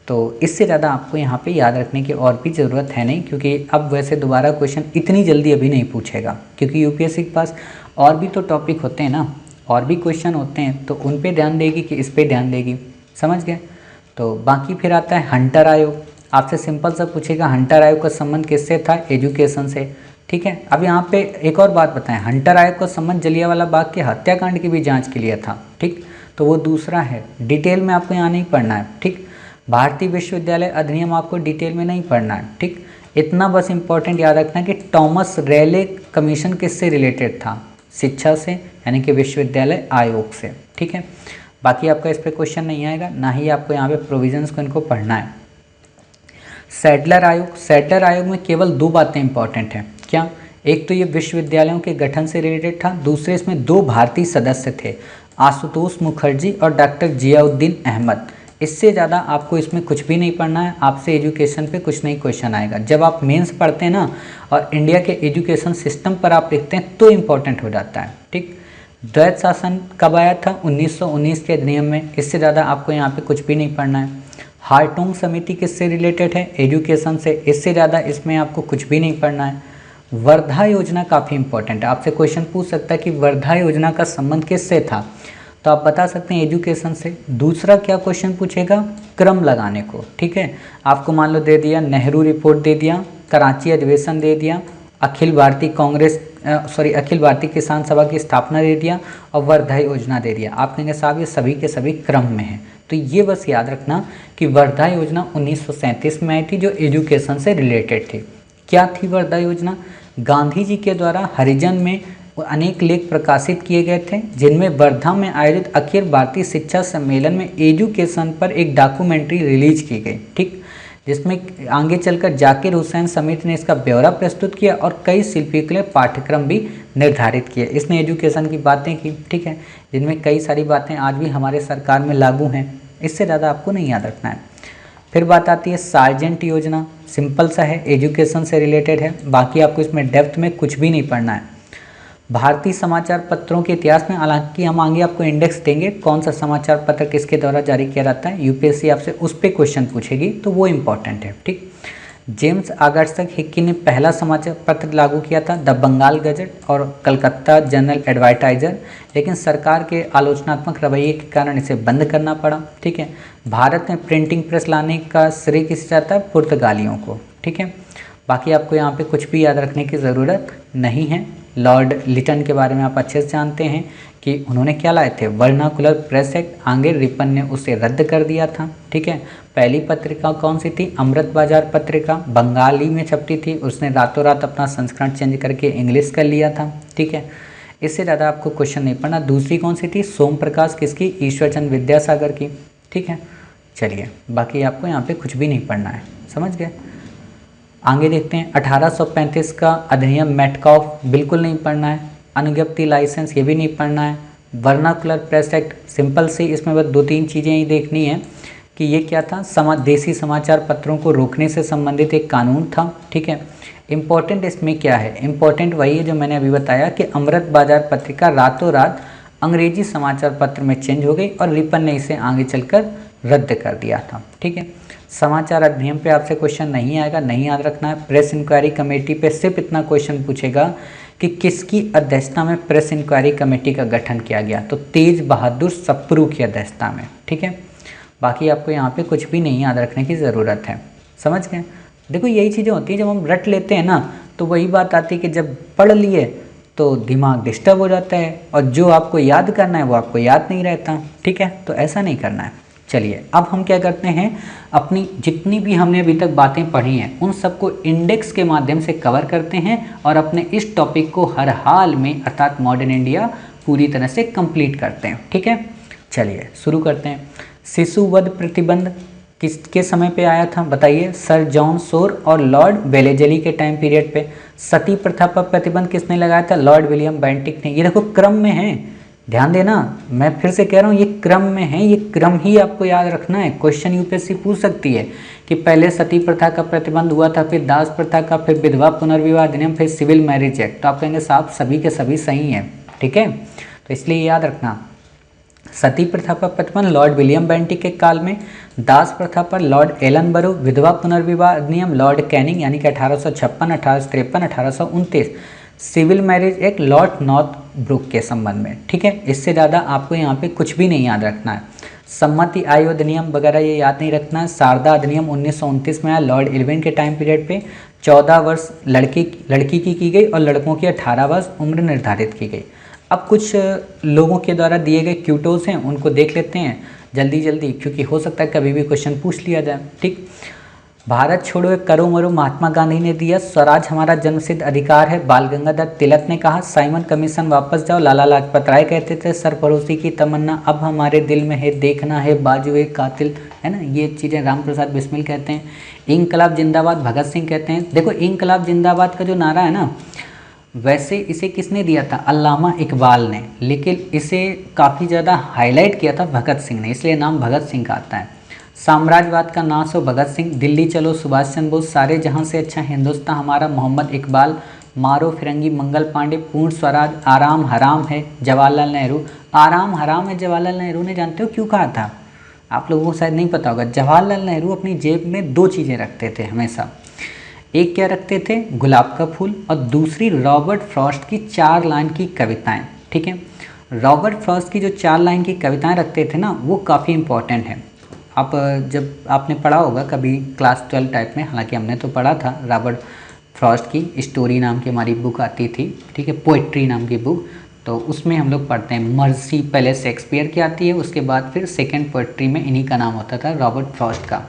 तो इससे ज़्यादा आपको यहाँ पे याद रखने की और भी ज़रूरत है नहीं, क्योंकि अब वैसे दोबारा क्वेश्चन इतनी जल्दी अभी नहीं पूछेगा, क्योंकि यूपीएससी के पास और भी तो टॉपिक होते हैं ना, और भी क्वेश्चन होते हैं, तो उन पे ध्यान देगी कि इस पे ध्यान देगी। समझ गए। तो बाकी फिर आता है हंटर आयोग। आपसे सिंपल सा पूछेगा हंटर आयोग का संबंध किससे था, एजुकेशन से, ठीक है। अब यहाँ पे एक और बात बताएं, हंटर आयोग का संबंध जलियांवाला बाग के हत्याकांड की भी जांच के लिए था, ठीक। तो वो दूसरा है, डिटेल में आपको यहाँ नहीं पढ़ना है, ठीक। भारतीय विश्वविद्यालय अधिनियम आपको डिटेल में नहीं पढ़ना है, ठीक। इतना बस इंपॉर्टेंट याद रखना कि टॉमस रेले कमीशन किससे रिलेटेड था, शिक्षा से, यानी कि विश्वविद्यालय आयोग से, ठीक है। बाकी आपका इस पर क्वेश्चन नहीं आएगा, ना ही आपको यहाँ पे प्रोविजंस को इनको पढ़ना है। सैडलर आयोग, सैडलर आयोग में केवल 2 बातें इंपॉर्टेंट हैं। क्या, एक तो ये विश्वविद्यालयों के गठन से रिलेटेड था, दूसरे इसमें 2 भारतीय सदस्य थे, आशुतोष मुखर्जी और डॉक्टर जियाउद्दीन अहमद। इससे ज़्यादा आपको इसमें कुछ भी नहीं पढ़ना है, आपसे एजुकेशन पे कुछ नहीं क्वेश्चन आएगा। जब आप मेंस पढ़ते हैं ना और इंडिया के एजुकेशन सिस्टम पर आप लिखते हैं तो इम्पोर्टेंट हो जाता है, ठीक। द्वैत शासन कब आया था, 1919 के अधिनियम में। इससे ज़्यादा आपको यहाँ पे कुछ भी नहीं पढ़ना है। हार्टोंग समिति किससे रिलेटेड है, एजुकेशन से। इससे ज़्यादा इसमें आपको कुछ भी नहीं पढ़ना है। वर्धा योजना काफ़ी इंपॉर्टेंट है, आपसे क्वेश्चन पूछ सकता है कि वर्धा योजना का संबंध किससे था, तो आप बता सकते हैं एजुकेशन से। दूसरा क्या क्वेश्चन पूछेगा, क्रम लगाने को, ठीक है। आपको मान लो दे दिया नेहरू रिपोर्ट दे दिया, कराची अधिवेशन दे दिया, अखिल भारतीय किसान सभा की स्थापना दे दिया और वर्धा योजना दे दिया। आप कहेंगे साहब ये सभी के सभी क्रम में हैं, तो ये बस याद रखना कि वर्धा योजना 1937 में आई थी जो एजुकेशन से रिलेटेड थी। क्या थी वर्धा योजना? गांधी जी के द्वारा हरिजन में अनेक लेख प्रकाशित किए गए थे जिनमें वर्धा में आयोजित अखिल भारतीय शिक्षा सम्मेलन में एजुकेशन पर एक डॉक्यूमेंट्री रिलीज की गई, ठीक, जिसमें आगे चलकर जाकिर हुसैन समिति ने इसका ब्यौरा प्रस्तुत किया और कई शिल्पियों के लिए पाठ्यक्रम भी निर्धारित किए। इसने एजुकेशन की बातें की, ठीक है, जिनमें कई सारी बातें आज भी हमारे सरकार में लागू हैं। इससे ज़्यादा आपको नहीं याद रखना है। फिर बात आती है सार्जेंट योजना, सिंपल सा है, एजुकेशन से रिलेटेड है, बाकी आपको इसमें डेप्थ में कुछ भी नहीं पढ़ना है। भारतीय समाचार पत्रों के इतिहास में, हालांकि हम आगे आपको इंडेक्स देंगे कौन सा समाचार पत्र किसके द्वारा जारी किया जाता है, यूपीएससी आपसे उस पर क्वेश्चन पूछेगी तो वो इम्पॉर्टेंट है, ठीक। जेम्स ऑगस्टस हिक्की ने पहला समाचार पत्र लागू किया था, द बंगाल गजट और कलकत्ता जनरल एडवर्टाइजर, लेकिन सरकार के आलोचनात्मक रवैये के कारण इसे बंद करना पड़ा, ठीक है। भारत में प्रिंटिंग प्रेस लाने का श्रेय किसे जाता है? पुर्तगालियों को, ठीक है। बाकी आपको यहाँ पे कुछ भी याद रखने की ज़रूरत नहीं है। लॉर्ड लिटन के बारे में आप अच्छे से जानते हैं कि उन्होंने क्या लाए थे, वर्नाकुलर प्रेस एक्ट, आगे रिपन ने उसे रद्द कर दिया था, ठीक है। पहली पत्रिका कौन सी थी? अमृत बाजार पत्रिका, बंगाली में छपती थी, उसने रातों रात अपना संस्करण चेंज करके इंग्लिश कर लिया था, ठीक है। इससे ज़्यादा आपको क्वेश्चन नहीं पढ़ना। दूसरी कौन सी थी? सोम प्रकाश, किसकी? ईश्वरचंद विद्यासागर की, ठीक है। चलिए बाकी आपको यहाँ पे कुछ भी नहीं पढ़ना है, समझ गए। आगे देखते हैं 1835 का अधिनियम मेटकॉफ, बिल्कुल नहीं पढ़ना है। अनुज्ञप्ति लाइसेंस, ये भी नहीं पढ़ना है। वर्नाकुलर प्रेस एक्ट, सिंपल सी, इसमें बस 2-3 चीज़ें ही देखनी है कि ये क्या था, देसी समाचार पत्रों को रोकने से संबंधित एक कानून था, ठीक है। इम्पोर्टेंट इसमें क्या है? इम्पोर्टेंट वही है जो मैंने अभी बताया कि अमृत बाजार पत्रिका रातों रात अंग्रेजी समाचार पत्र में चेंज हो गई और रिपन ने इसे आगे चलकर रद्द कर दिया था, ठीक है। समाचार अधिनियम पे आपसे क्वेश्चन नहीं आएगा, नहीं याद रखना है। प्रेस इंक्वायरी कमेटी पे सिर्फ इतना क्वेश्चन पूछेगा कि किसकी अध्यक्षता में प्रेस इंक्वायरी कमेटी का गठन किया गया, तो तेज बहादुर सप्रू की अध्यक्षता में, ठीक है। बाकी आपको यहाँ पे कुछ भी नहीं याद रखने की ज़रूरत है, समझ गए। देखो यही चीज़ें होती हैं जब हम रट लेते हैं ना, तो वही बात आती है कि जब पढ़ लिए तो दिमाग डिस्टर्ब हो जाता है और जो आपको याद करना है वो आपको याद नहीं रहता, ठीक है। तो ऐसा नहीं करना है। चलिए अब हम क्या करते हैं, अपनी जितनी भी हमने अभी तक बातें पढ़ी हैं उन सबको इंडेक्स के माध्यम से कवर करते हैं और अपने इस टॉपिक को हर हाल में अर्थात मॉडर्न इंडिया पूरी तरह से कंप्लीट करते हैं, ठीक है। चलिए शुरू करते हैं। शिशुवध प्रतिबंध किसके समय पे आया था बताइए? सर जॉन शोर और लॉर्ड वेलेजली के टाइम पीरियड पे। सती प्रथा पर प्रतिबंध किसने लगाया था? लॉर्ड विलियम बेंटिक ने। ये देखो क्रम में है, ध्यान देना, मैं फिर से कह रहा हूँ ये क्रम में है, ये क्रम ही आपको याद रखना है। क्वेश्चन यूपीएससी पूछ सकती है कि पहले सती प्रथा का प्रतिबंध हुआ था, फिर दास प्रथा का, फिर विधवा पुनर्विवाह अधिनियम, फिर सिविल मैरिज एक्ट। तो आप कहेंगे साहब सभी के सभी सही हैं, ठीक है। तो इसलिए याद रखना, सती प्रथा पर प्रतिबंध लॉर्ड विलियम बेंटिक के काल में, दास प्रथा पर लॉर्ड एलन बरो, विधवा पुनर्विवाह अधिनियम लॉर्ड कैनिंग यानी कि 1856, 1853, 1829, Civil Marriage Act Lord Northbrook के संबंध में, ठीक है। इससे ज़्यादा आपको यहाँ पे कुछ भी नहीं याद रखना है। सम्मति आयोग अधिनियम वगैरह ये याद नहीं रखना है। शारदा अधिनियम 1929 में आया लॉर्ड इरविन के टाइम पीरियड पे। 14 वर्ष लड़की की गई और लड़कों की 18 वर्ष उम्र निर्धारित की गई। अब कुछ लोगों के द्वारा दिए गए क्यूटोस हैं उनको देख लेते हैं जल्दी जल्दी, क्योंकि हो सकता है कभी भी क्वेश्चन पूछ लिया जाए, ठीक। भारत छोड़ो एक करो मरो महात्मा गांधी ने दिया। स्वराज हमारा जन्मसिद्ध अधिकार है बाल गंगाधर तिलक ने कहा। साइमन कमीशन वापस जाओ लाला लाजपत राय कहते थे। सरफरोशी की तमन्ना अब हमारे दिल में है, देखना है बाजुए कातिल, है ना, ये चीज़ें राम प्रसाद बिस्मिल कहते हैं। इंकलाब जिंदाबाद भगत सिंह कहते हैं। देखो इंकलाब जिंदाबाद का जो नारा है ना, वैसे इसे किसने दिया था? अल्लामा इकबाल ने, लेकिन इसे काफ़ी ज़्यादा हाईलाइट किया था भगत सिंह ने, इसलिए नाम भगत सिंह का आता है। साम्राज्यवाद का नाश हो भगत सिंह। दिल्ली चलो सुभाष चंद्र बोस। सारे जहां से अच्छा हिंदुस्तान हमारा मोहम्मद इकबाल। मारो फिरंगी मंगल पांडे। पूर्ण स्वराज। आराम हराम है जवाहरलाल नेहरू। आराम हराम है जवाहरलाल नेहरू ने जानते हो क्यों कहा था? आप लोगों को शायद नहीं पता होगा। जवाहरलाल नेहरू अपनी जेब में 2 चीज़ें रखते थे हमेशा। एक क्या रखते थे? गुलाब का फूल, और दूसरी रॉबर्ट फ्रॉस्ट की 4 लाइन की कविताएं, ठीक है। रॉबर्ट फ्रॉस्ट की जो 4 लाइन की कविताएं रखते थे ना, वो काफ़ी इम्पोर्टेंट है। आप जब आपने पढ़ा होगा कभी क्लास 12 टाइप में, हालांकि हमने तो पढ़ा था, रॉबर्ट फ्रॉस्ट की स्टोरी नाम की हमारी बुक आती थी, ठीक है, पोइट्री नाम की बुक। तो उसमें हम लोग पढ़ते हैं मर्सी, पहले शेक्सपियर की आती है, उसके बाद फिर सेकेंड पोइट्री में इन्हीं का नाम होता था, रॉबर्ट फ्रॉस्ट का।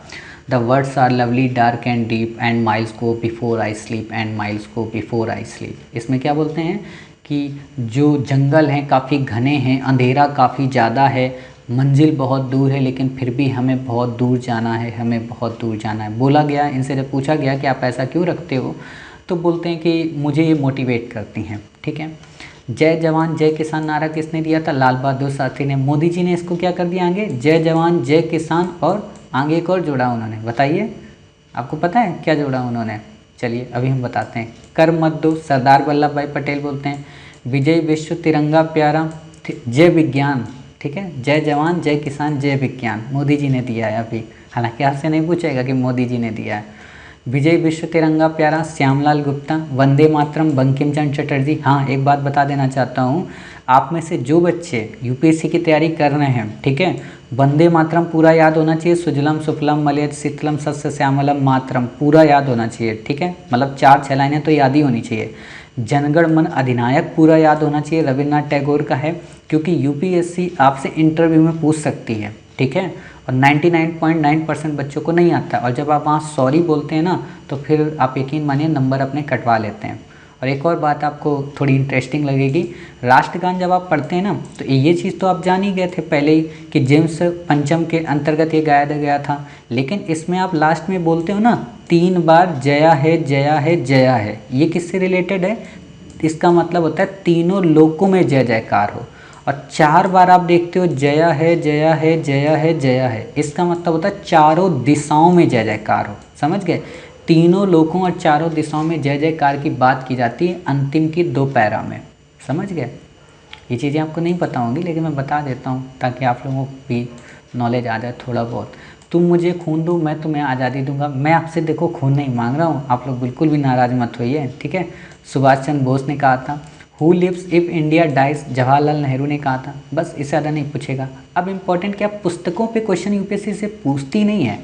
The words are lovely dark and deep and miles go before I sleep and miles go before I sleep. इसमें क्या बोलते हैं कि जो जंगल हैं काफ़ी घने हैं, अंधेरा काफ़ी ज़्यादा है, मंजिल बहुत दूर है, लेकिन फिर भी हमें बहुत दूर जाना है, हमें बहुत दूर जाना है। बोला गया, इनसे जब पूछा गया कि आप ऐसा क्यों रखते हो, तो बोलते हैं कि मुझे ये मोटिवेट करती हैं, ठीक है। जय जवान जय किसान नारा किसने दिया था? लाल बहादुर शास्त्री ने। मोदी जी ने इसको क्या कर दिया आगे? जय जवान जय किसान, और आगे एक और जोड़ा उन्होंने, बताइए आपको पता है क्या जोड़ा उन्होंने? चलिए अभी हम बताते हैं। कर मत दो, सरदार वल्लभ भाई पटेल बोलते हैं। विजय विश्व तिरंगा प्यारा, जय विज्ञान, ठीक है, जय जवान जय किसान जय विज्ञान, मोदी जी ने दिया है अभी, हालांकि आपसे नहीं पूछेगा कि मोदी जी ने दिया है। विजय विश्व तिरंगा प्यारा श्यामलाल गुप्ता। वंदे मातरम बंकिम चंद्र चटर्जी। हाँ, एक बात बता देना चाहता हूँ, आप में से जो बच्चे यूपीएससी की तैयारी कर रहे हैं, ठीक है, वंदे मातरम पूरा याद होना चाहिए। सुजलम सुफलम मलयज शीतलम सस्य श्यामलम मातरम पूरा याद होना चाहिए, ठीक है, मतलब 4-6 लाइनें तो याद ही होनी चाहिए। जनगण मन अधिनायक पूरा याद होना चाहिए, रविन्द्रनाथ टैगोर का है, क्योंकि यूपीएससी आपसे इंटरव्यू में पूछ सकती है, ठीक है, और 99.9% बच्चों को नहीं आता। और जब आप वहाँ सॉरी बोलते हैं ना, तो फिर आप यकीन मानिए नंबर अपने कटवा लेते हैं। और एक और बात आपको थोड़ी इंटरेस्टिंग लगेगी, राष्ट्रगान जब आप पढ़ते हैं ना, तो ये चीज़ तो आप जान ही गए थे पहले ही कि जेम्स पंचम के अंतर्गत ये गाया गया था, लेकिन इसमें आप लास्ट में बोलते हो ना 3 बार जया है जया है जया है, ये किससे रिलेटेड है? इसका मतलब होता है तीनों लोकों में जय जयकार हो। और 4 बार आप देखते हो जया है जया है जया है जया है, इसका मतलब होता है चारों दिशाओं में जय जयकार हो। समझ गए? तीनों लोकों और चारों दिशाओं में जय जयकार की बात की जाती है अंतिम की 2 पैरा में। समझ गए? ये चीज़ें आपको नहीं पता होंगी, लेकिन मैं बता देता हूँ ताकि आप लोगों को भी नॉलेज आ जाए थोड़ा बहुत। तुम मुझे खून दो मैं तुम्हें आज़ादी दूंगा। मैं आपसे देखो खून नहीं मांग रहा हूँ, आप लोग बिल्कुल भी नाराज़ मत होइए, ठीक है। सुभाष चंद्र बोस ने कहा था। Who lives if India dies, Jawaharlal Nehru ने कहा था। बस इससे ज़्यादा नहीं पूछेगा। अब इम्पोर्टेंट क्या, पुस्तकों पे क्वेश्चन यूपीएससी से पूछती नहीं है,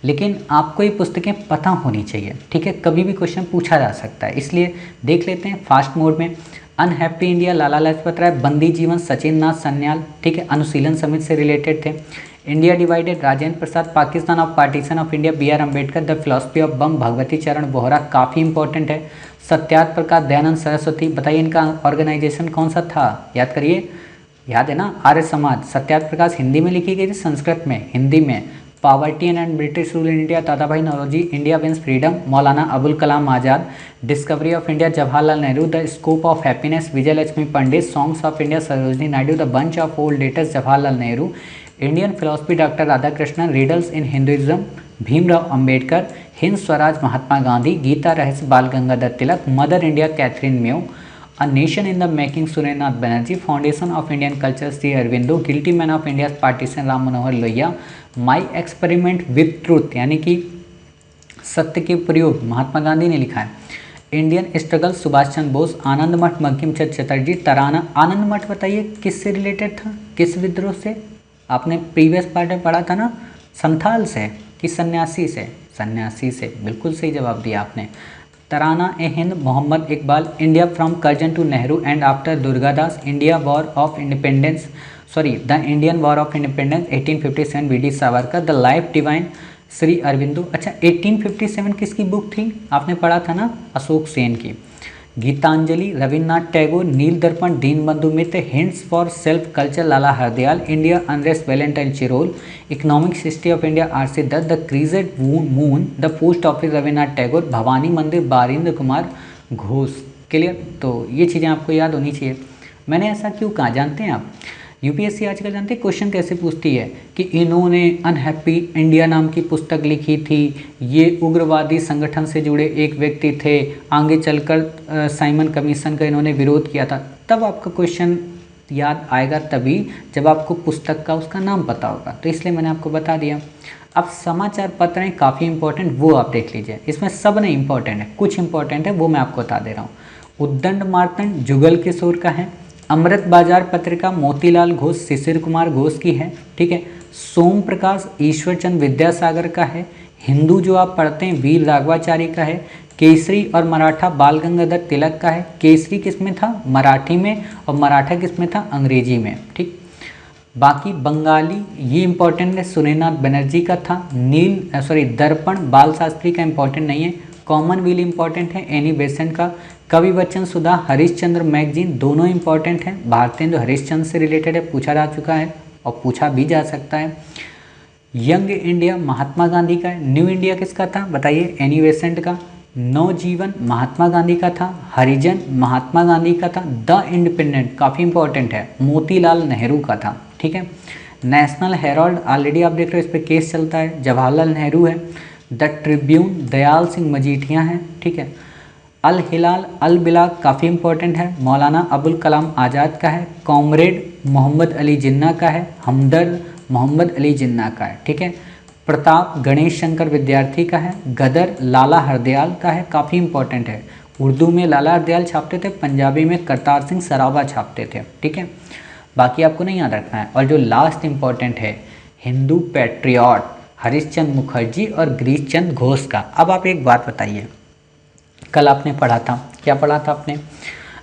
लेकिन आपको ये पुस्तकें पता होनी चाहिए, ठीक है, कभी भी क्वेश्चन पूछा जा सकता है, इसलिए देख लेते हैं फास्ट मोड में। अनहैप्पी इंडिया लाला लाजपत राय, बंदी जीवन सचिन नाथ सन्याल, ठीक है, अनुशीलन समिति से रिलेटेड थे। India divided, Rajendra Prasad, Pakistan of partition of India, B R Ambedkar, the philosophy of bomb, Bhagwati Charan Vohra, काफ़ी इंपॉर्टेंट है। सत्याग्रह प्रकाश दयानंद सरस्वती, बताइए इनका ऑर्गेनाइजेशन कौन सा था, याद करिए, याद है ना, आर्य समाज। सत्याग्रह प्रकाश हिंदी में लिखी गई थी, संस्कृत में, हिंदी में। Poverty and British rule in India, Dadabhai Naoroji, India wins freedom, Maulana Abul Kalam Azad. Discovery of India, Jawaharlal Nehru, the scope of happiness, Vijaya Lakshmi Pandit, songs of India, Sarojini Naidu, the bunch of old letters, Jawaharlal Nehru. Indian philosophy, doctor Radhakrishnan, riddles in Hinduism, Bhimrao Ambedkar. Hind Swaraj, Mahatma Gandhi. Gita Rahasya, Bal Gangadhar Tilak. Mother India, Katherine Mayo. A nation in the making, Surendranath Banerjee. Foundation of Indian culture, Shri Aurobindo. Guilty man of India partition, Ram Manohar Lohia. My experiment with truth, यानी कि सत्य के प्रयोग, महात्मा गांधी ने लिखा है। Indian struggle, Subhash Chandra Bose. आनंद मठ, बंकिम चंद्र चटर्जी। तराना, आनंद मठ बताइए किससे रिलेटेड था, किस विद्रोह से? आपने प्रीवियस पार्ट में पढ़ा था ना, संथाल से कि सन्यासी से? सन्यासी से, बिल्कुल सही जवाब दिया आपने। Tarana e Hind, Mohammad Iqbal. India from Curzon to Nehru and after Durgadas. India war of independence, sorry the Indian war of independence 1857, V D Savarkar. The life divine, Shri Aurobindo. अच्छा, 1857 किसकी बुक थी? आपने पढ़ा था ना, अशोक सेन की। Geetanjali, Rabindranath Tagore. Neel Darpan, Dinabandhu Mitra. Hints for self culture, Lala Hardayal. India unrest, Valentine Chirol. Economic history of India, R C. Dutt. The crescent moon, the post office, Rabindranath Tagore. Bhawani Mandir, Barindra Kumar Ghosh. Clear? तो ये चीज़ें आपको याद होनी चाहिए। मैंने ऐसा क्यों कहा जानते हैं आप? यूपीएससी आजकल जानते हैं क्वेश्चन कैसे पूछती है कि इन्होंने अनहैप्पी इंडिया नाम की पुस्तक लिखी थी, ये उग्रवादी संगठन से जुड़े एक व्यक्ति थे, आगे चलकर साइमन कमीशन का इन्होंने विरोध किया था। तब आपका क्वेश्चन याद आएगा तभी जब आपको पुस्तक का उसका नाम पता होगा, तो इसलिए मैंने आपको बता दिया। अब समाचार पत्र हैं काफ़ी इंपॉर्टेंट, वो आप देख लीजिए। इसमें सब नहीं इंपॉर्टेंट है, कुछ इंपॉर्टेंट है, वो मैं आपको बता दे रहा हूँ। उद्दंड मार्तंड जुगल किशोर का है। अमृत बाजार पत्रिका मोतीलाल घोष शिशिर कुमार घोष की है, ठीक है। सोम प्रकाश ईश्वरचंद विद्यासागर का है। हिंदू जो आप पढ़ते हैं वीर राघवाचारी का है। केसरी और मराठा बाल गंगाधर तिलक का है। केसरी किस में था? मराठी में, और मराठा किस में था? अंग्रेजी में, ठीक। बाकी बंगाली ये इंपॉर्टेंट है, सुरेंद्रनाथ बनर्जी का था। दर्पण बाल शास्त्री का इंपॉर्टेंट नहीं है। कॉमनवेल्थ इंपॉर्टेंट है, एनी बेसेंट का। कवि वचन सुधा हरिश्चंद्र मैगजीन दोनों इंपॉर्टेंट हैं। भारतेंदु हरिश्चंद्र से रिलेटेड है, पूछा जा चुका है और पूछा भी जा सकता है। यंग इंडिया महात्मा गांधी का है। न्यू इंडिया किसका था बताइए? एनी बेसेंट का। नवजीवन महात्मा गांधी का था। हरिजन महात्मा गांधी का था। द इंडिपेंडेंट काफ़ी इंपॉर्टेंट है, मोतीलाल नेहरू का था, ठीक है। नेशनल हेराल्ड ऑलरेडी आप देख रहे हो, इस पर केस चलता है, जवाहरलाल नेहरू है। द ट्रिब्यून दयाल सिंह मजीठिया हैं, ठीक है। अल हिलाल अल बिलाग काफ़ी इंपॉर्टेंट है, मौलाना अबुल कलाम आज़ाद का है। कॉमरेड मोहम्मद अली जिन्ना का है। हमदर्द मोहम्मद अली जिन्ना का है, ठीक है। प्रताप गणेश शंकर विद्यार्थी का है। गदर लाला हरदयाल का है, काफ़ी इंपॉर्टेंट है। उर्दू में लाला हरदयाल छापते थे, पंजाबी में करतार सिंह सराबा छापते थे, ठीक है। बाकी आपको नहीं याद रखना है। और जो लास्ट इंपॉर्टेंट है, हिंदू पैट्रियट हरिश्चंद्र मुखर्जी और गिरीश चंद्र घोष का। अब आप एक बात बताइए, कल आपने पढ़ा था, क्या पढ़ा था आपने?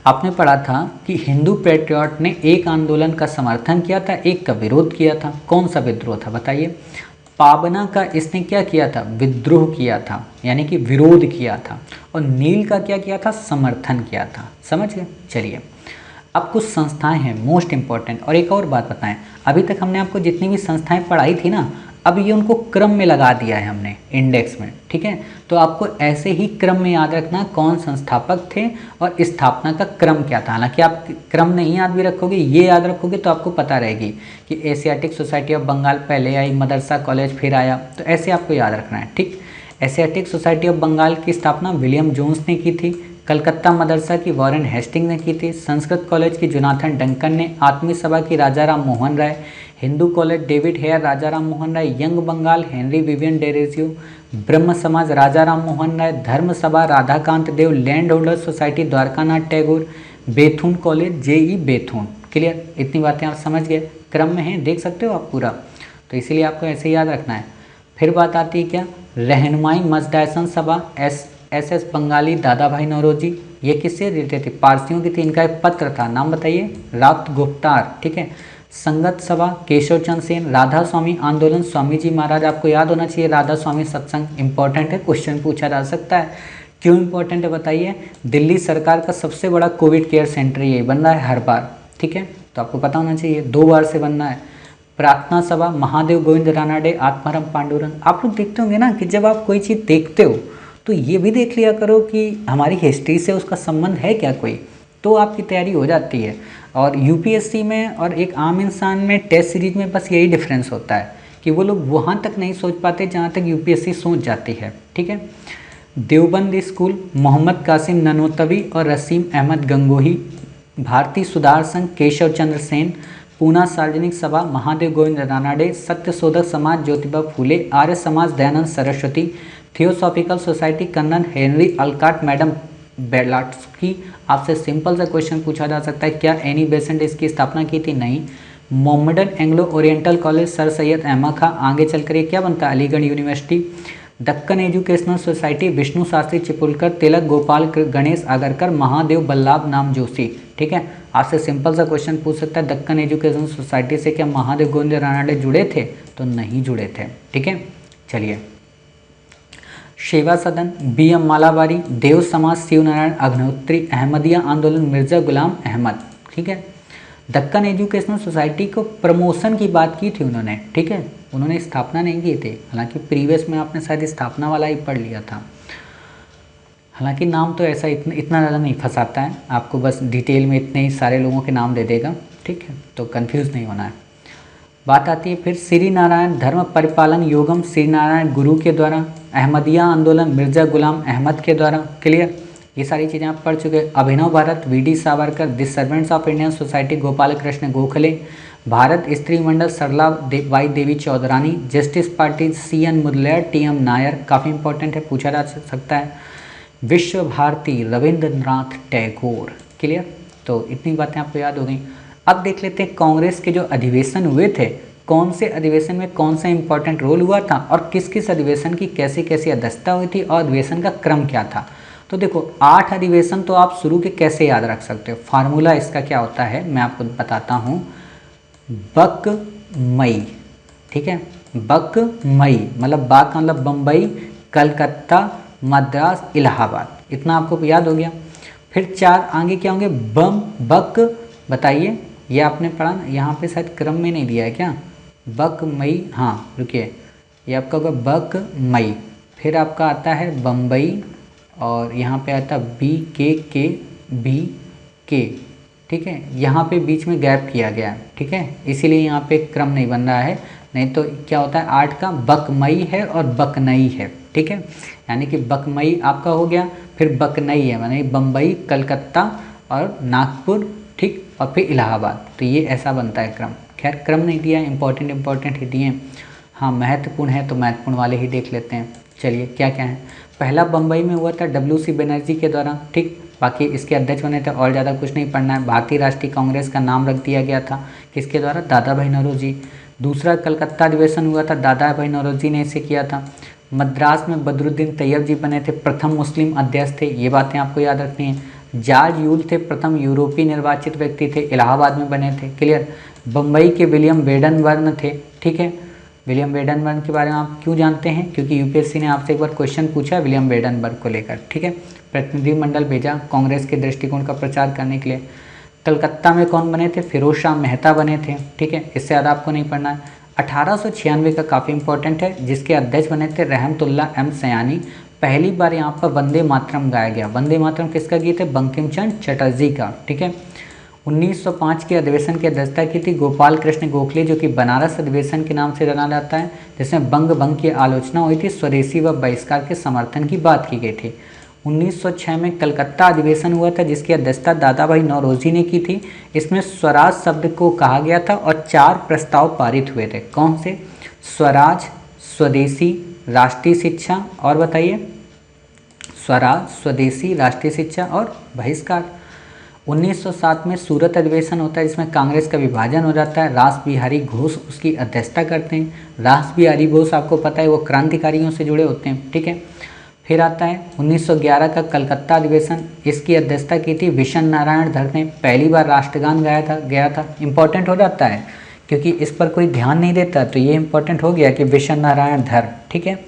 आपने पढ़ा था कि हिंदू पैट्रियट ने एक आंदोलन का समर्थन किया था, एक का विरोध किया था। कौन सा विद्रोह था बताइए? पाबना का इसने क्या किया था? विद्रोह किया था, यानी कि विरोध किया था। और नील का क्या किया था? समर्थन किया था। समझ गए? चलिए, अब कुछ संस्थाएं हैं मोस्ट इम्पॉर्टेंट। और एक और बात बताएं, अभी तक हमने आपको जितनी भी संस्थाएं पढ़ाई थी ना, अब ये उनको क्रम में लगा दिया है हमने इंडेक्स में, ठीक है। तो आपको ऐसे ही क्रम में याद रखना कौन संस्थापक थे और स्थापना का क्रम क्या था। हालांकि आप क्रम नहीं याद भी रखोगे, ये याद रखोगे तो आपको पता रहेगी कि एशियाटिक सोसाइटी ऑफ बंगाल पहले आई, मदरसा कॉलेज फिर आया, तो ऐसे आपको याद रखना है, ठीक। एशियाटिक सोसाइटी ऑफ बंगाल की स्थापना विलियम जोन्स ने की थी। कलकत्ता मदरसा की वॉरेन हेस्टिंग ने की थी। संस्कृत कॉलेज की जोनाथन डंकन ने। आत्मीय सभा की Raja Ram Mohan Roy. Hindu college David Hare Raja Ram Mohan Roy. Young Bengal Henry Vivian Derozio. Brahmo Samaj Raja Ram Mohan Roy. Dharma Sabha Radhakanta Deb. Land holder society Dwarkanath Tagore. Bethune college J E Bethune. Clear? इतनी बातें आप समझ गए, क्रम में हैं, देख सकते हो आप पूरा, तो इसीलिए आपको ऐसे याद रखना है। फिर बात आती है क्या? रहनुमाई मजदासन सभा एस बंगाली दादा भाई नौरोजी। ये किससे रिलेटेड थी? पारसियों की थी। इनका एक पत्र था, नाम बताइए? रात गुप्तार, ठीक है। संगत सभा केशव चंद्र सेन। राधा स्वामी आंदोलन स्वामी जी महाराज, आपको याद होना चाहिए। राधा स्वामी सत्संग इंपॉर्टेंट है, क्वेश्चन पूछा जा सकता है। क्यों इंपॉर्टेंट है बताइए? दिल्ली सरकार का सबसे बड़ा कोविड केयर सेंटर ये बन रहा है हर बार, ठीक है, तो आपको पता होना चाहिए, 2 बार से बनना है। प्रार्थना सभा महादेव गोविंद रानाडे आत्माराम पांडुरंग। आप लोग देखते होंगे ना कि जब आप कोई चीज़ देखते हो तो ये भी देख लिया करो कि हमारी हिस्ट्री से उसका संबंध है क्या कोई, तो आपकी तैयारी हो जाती है। और यूपीएससी में और एक आम इंसान में टेस्ट सीरीज में बस यही डिफरेंस होता है कि वो लोग वहाँ तक नहीं सोच पाते जहाँ तक यूपीएससी सोच जाती है, ठीक है। देवबंद स्कूल, मोहम्मद कासिम ननोतवी और रसीम अहमद गंगोही। भारतीय सुधार संघ केशव चंद्र सेन। पूना सार्वजनिक सभा Mahadev Govind Ranade. Satyashodhak Samaj Jyotiba Phule. Arya Samaj Dayanand Saraswati. Theosophical society colonel Henry Olcott madam Blavatsky. आपसे सिंपल सा क्वेश्चन पूछा जा सकता है, क्या एनी बेसेंट इसकी स्थापना की थी? नहीं। Mohammedan Anglo oriental college sir Syed Ahmed Khan. आगे चलकर ये क्या बनता है? Aligarh university. Deccan educational society Vishnu Shastri Chiplunkar. Tilak Gopal Ganesh Agarkar. Mahadev Ballal Namjoshi, ठीक है। आपसे सिंपल सा क्वेश्चन पूछ सकता है, दक्कन एजुकेशनल सोसाइटी से क्या महादेव गोविंद रानाडे जुड़े थे? तो नहीं जुड़े थे, ठीक है। चलिए, सेवा सदन BM मालाबारी। देव समाज शिवनारायण अग्निहोत्री। अहमदिया आंदोलन मिर्जा गुलाम अहमद, ठीक है। दक्कन एजुकेशनल सोसाइटी को प्रमोशन की बात की थी उन्होंने, ठीक है, उन्होंने स्थापना नहीं की थी। हालांकि प्रीवियस में आपने शायद स्थापना वाला ही पढ़ लिया था। हालांकि नाम तो ऐसा इतना ज़्यादा नहीं फंसाता है, आपको बस डिटेल में इतने ही सारे लोगों के नाम दे देगा, ठीक है, तो कन्फ्यूज़ नहीं होना है। बात आती है फिर श्री नारायण धर्म परिपालन योगम श्री नारायण गुरु के द्वारा। अहमदिया आंदोलन मिर्जा गुलाम अहमद के द्वारा। क्लियर? ये सारी चीज़ें आप पढ़ चुके। Abhinav Bharat VD Savarkar. The servants of Indian society Gopal Krishna Gokhale. Bharat Stri Mandal Sarla Bai Devi Chaudhrani. Justice party CN Mudaliar TM Nair, काफ़ी इंपॉर्टेंट है, पूछा जा सकता है। विश्व भारती रविंद्रनाथ टैगोर। क्लियर? तो इतनी बातें आपको याद हो गई। अब देख लेते हैं कांग्रेस के जो अधिवेशन हुए थे, कौन से अधिवेशन में कौन सा इंपॉर्टेंट रोल हुआ था और किस किस अधिवेशन की कैसी कैसी अध्यक्षता हुई थी और अधिवेशन का क्रम क्या था। तो देखो 8 अधिवेशन तो आप शुरू के कैसे याद रख सकते हो, फार्मूला इसका क्या होता है मैं आपको बताता हूँ। बक मई, ठीक है, बक मई मतलब बात का मतलब बम्बई, कलकत्ता, मद्रास, इलाहाबाद, इतना आपको याद हो गया। फिर 4 आगे क्या होंगे, बम बक, बताइए ये आपने पढ़ा ना, यहाँ पे शायद क्रम में नहीं दिया है क्या, बक मई, हाँ रुकिए, ये आपका होगा बक मई। फिर आपका आता है बम्बई और यहाँ पे आता है बी के, ठीक है, यहाँ पे बीच में गैप किया गया है, ठीक है, इसीलिए यहाँ पे क्रम नहीं बन रहा है, नहीं तो क्या होता है 8 का बकमई है और बकनई है, ठीक है, यानी कि बकमई आपका हो गया, फिर बकनई है माने बम्बई, कलकत्ता और नागपुर, ठीक, और फिर इलाहाबाद। तो ये ऐसा बनता है क्रम। खैर क्रम नहीं दिया है, इंपॉर्टेंट ही दिए, हाँ महत्वपूर्ण है तो महत्वपूर्ण वाले ही देख लेते हैं। चलिए क्या क्या है, पहला बम्बई में हुआ था WC बनर्जी के द्वारा, ठीक, बाकी इसके अध्यक्ष बने थे और ज़्यादा कुछ नहीं पढ़ना है। भारतीय राष्ट्रीय कांग्रेस का नाम रख दिया गया था किसके द्वारा, दादा भाई नौरोजी। दूसरा कलकत्ता अधिवेशन हुआ था, दादा भाई नौरोजी ने इसे किया था। मद्रास में बदरुद्दीन तैयब जी बने थे, प्रथम मुस्लिम अध्यक्ष थे, ये बातें आपको याद रखनी है। जॉर्ज यूल थे, प्रथम यूरोपीय निर्वाचित व्यक्ति थे, इलाहाबाद में बने थे, क्लियर। बम्बई के विलियम वेडनबर्न थे, ठीक है, विलियम वेडनबर्न के बारे में आप क्यों जानते हैं, क्योंकि यूपीएससी ने आपसे एक बार क्वेश्चन पूछा विलियम वेडनबर्न को लेकर, ठीक है। प्रतिनिधिमंडल भेजा कांग्रेस के दृष्टिकोण का प्रचार करने के लिए। कलकत्ता में कौन बने थे, फिरोज शाह मेहता बने थे, ठीक है, इससे ज़्यादा आपको नहीं पढ़ना है। 1896 का काफ़ी इंपॉर्टेंट है, जिसके अध्यक्ष बने थे रहमतुल्ला एम सयानी। पहली बार यहाँ पर वंदे मातरम गाया गया। वंदे मातरम किसका गीत है, बंकिम चंद्र चटर्जी का, ठीक है। 1905 के अधिवेशन की अध्यक्षता की थी गोपाल कृष्ण गोखले, जो कि बनारस अधिवेशन के नाम से जाना जाता है, जिसमें बंग की आलोचना हुई थी, स्वदेशी व बहिष्कार के समर्थन की बात की गई थी। 1906 में कलकत्ता अधिवेशन हुआ था, जिसकी अध्यक्षता दादा भाई नौरोजी ने की थी। इसमें स्वराज शब्द को कहा गया था और 4 प्रस्ताव पारित हुए थे। कौन से, स्वराज, स्वदेशी, राष्ट्रीय शिक्षा और बताइए, स्वराज, स्वदेशी, राष्ट्रीय शिक्षा और बहिष्कार। 1907 में सूरत अधिवेशन होता है, जिसमें कांग्रेस का विभाजन हो जाता है। रास बिहारी घोष उसकी अध्यक्षता करते हैं। रास बिहारी घोष आपको पता है वो क्रांतिकारियों से जुड़े होते हैं, ठीक है। फिर आता है 1911 का कलकत्ता अधिवेशन, इसकी अध्यक्षता की थी विशन नारायण धर ने। पहली बार राष्ट्रगान गया था। इंपॉर्टेंट हो जाता है क्योंकि इस पर कोई ध्यान नहीं देता, तो ये इंपॉर्टेंट हो गया कि विशन नारायण धर, ठीक है,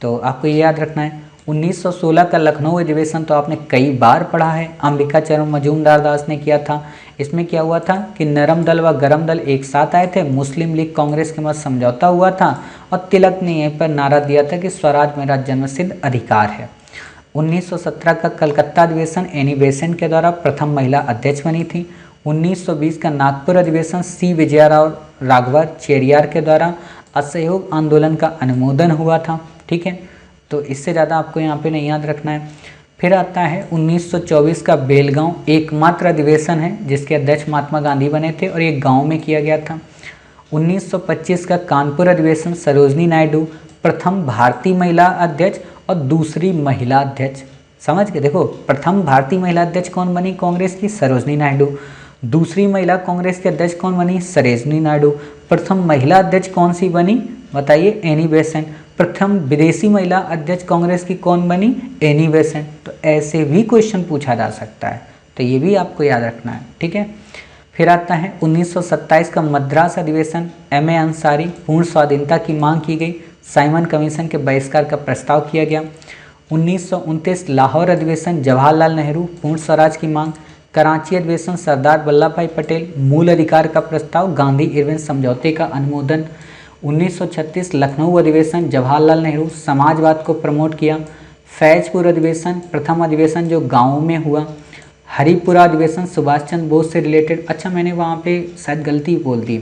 तो आपको ये याद रखना है। 1916 का लखनऊ अधिवेशन तो आपने कई बार पढ़ा है, अंबिका चरण मजूमदार दास ने किया था। इसमें क्या हुआ था कि नरम दल व गरम दल एक साथ आए थे, मुस्लिम लीग कांग्रेस के मध्य समझौता हुआ था और तिलक ने यहीं पर नारा दिया था कि स्वराज मेरा जन्मसिद्ध अधिकार है। 1917 का कलकत्ता अधिवेशन एनी बेसेंट के द्वारा प्रथम महिला अध्यक्ष बनी थी। 1920 का नागपुर अधिवेशन सी विजयराव राघवा चेरियार के द्वारा असहयोग आंदोलन का अनुमोदन हुआ था, ठीक है, तो इससे ज़्यादा आपको यहाँ पे नहीं याद रखना है। फिर आता है 1924 का बेलगांव, एकमात्र अधिवेशन है जिसके अध्यक्ष महात्मा गांधी बने थे और ये गांव में किया गया था। 1925 का कानपुर अधिवेशन, सरोजनी नायडू प्रथम भारतीय महिला अध्यक्ष और दूसरी महिला अध्यक्ष, समझ के देखो, प्रथम भारतीय महिला अध्यक्ष कौन बनी कांग्रेस की, सरोजनी नायडू। दूसरी महिला कांग्रेस के अध्यक्ष कौन बनी, सरोजनी नायडू। प्रथम महिला अध्यक्ष कौन सी बनी बताइए, एनी बेसेंट। प्रथम विदेशी महिला अध्यक्ष कांग्रेस की कौन बनी, एनी बेसेंट। तो ऐसे भी क्वेश्चन पूछा जा सकता है, तो ये भी आपको याद रखना है, ठीक है। फिर आता है 1927 का मद्रास अधिवेशन, एम ए अंसारी, पूर्ण स्वाधीनता की मांग की गई, साइमन कमीशन के बहिष्कार का प्रस्ताव किया गया। 1929 लाहौर अधिवेशन, जवाहरलाल नेहरू, पूर्ण स्वराज की मांग। कराची अधिवेशन, सरदार वल्लभ भाई पटेल, मूल अधिकार का प्रस्ताव, गांधी इरविन समझौते का अनुमोदन। 1936 लखनऊ अधिवेशन, जवाहरलाल नेहरू, समाजवाद को प्रमोट किया। फैजपुर अधिवेशन, प्रथम अधिवेशन जो गाँव में हुआ। हरिपुरा अधिवेशन, सुभाष चंद्र बोस से रिलेटेड। अच्छा मैंने वहाँ पे शायद गलती बोल दी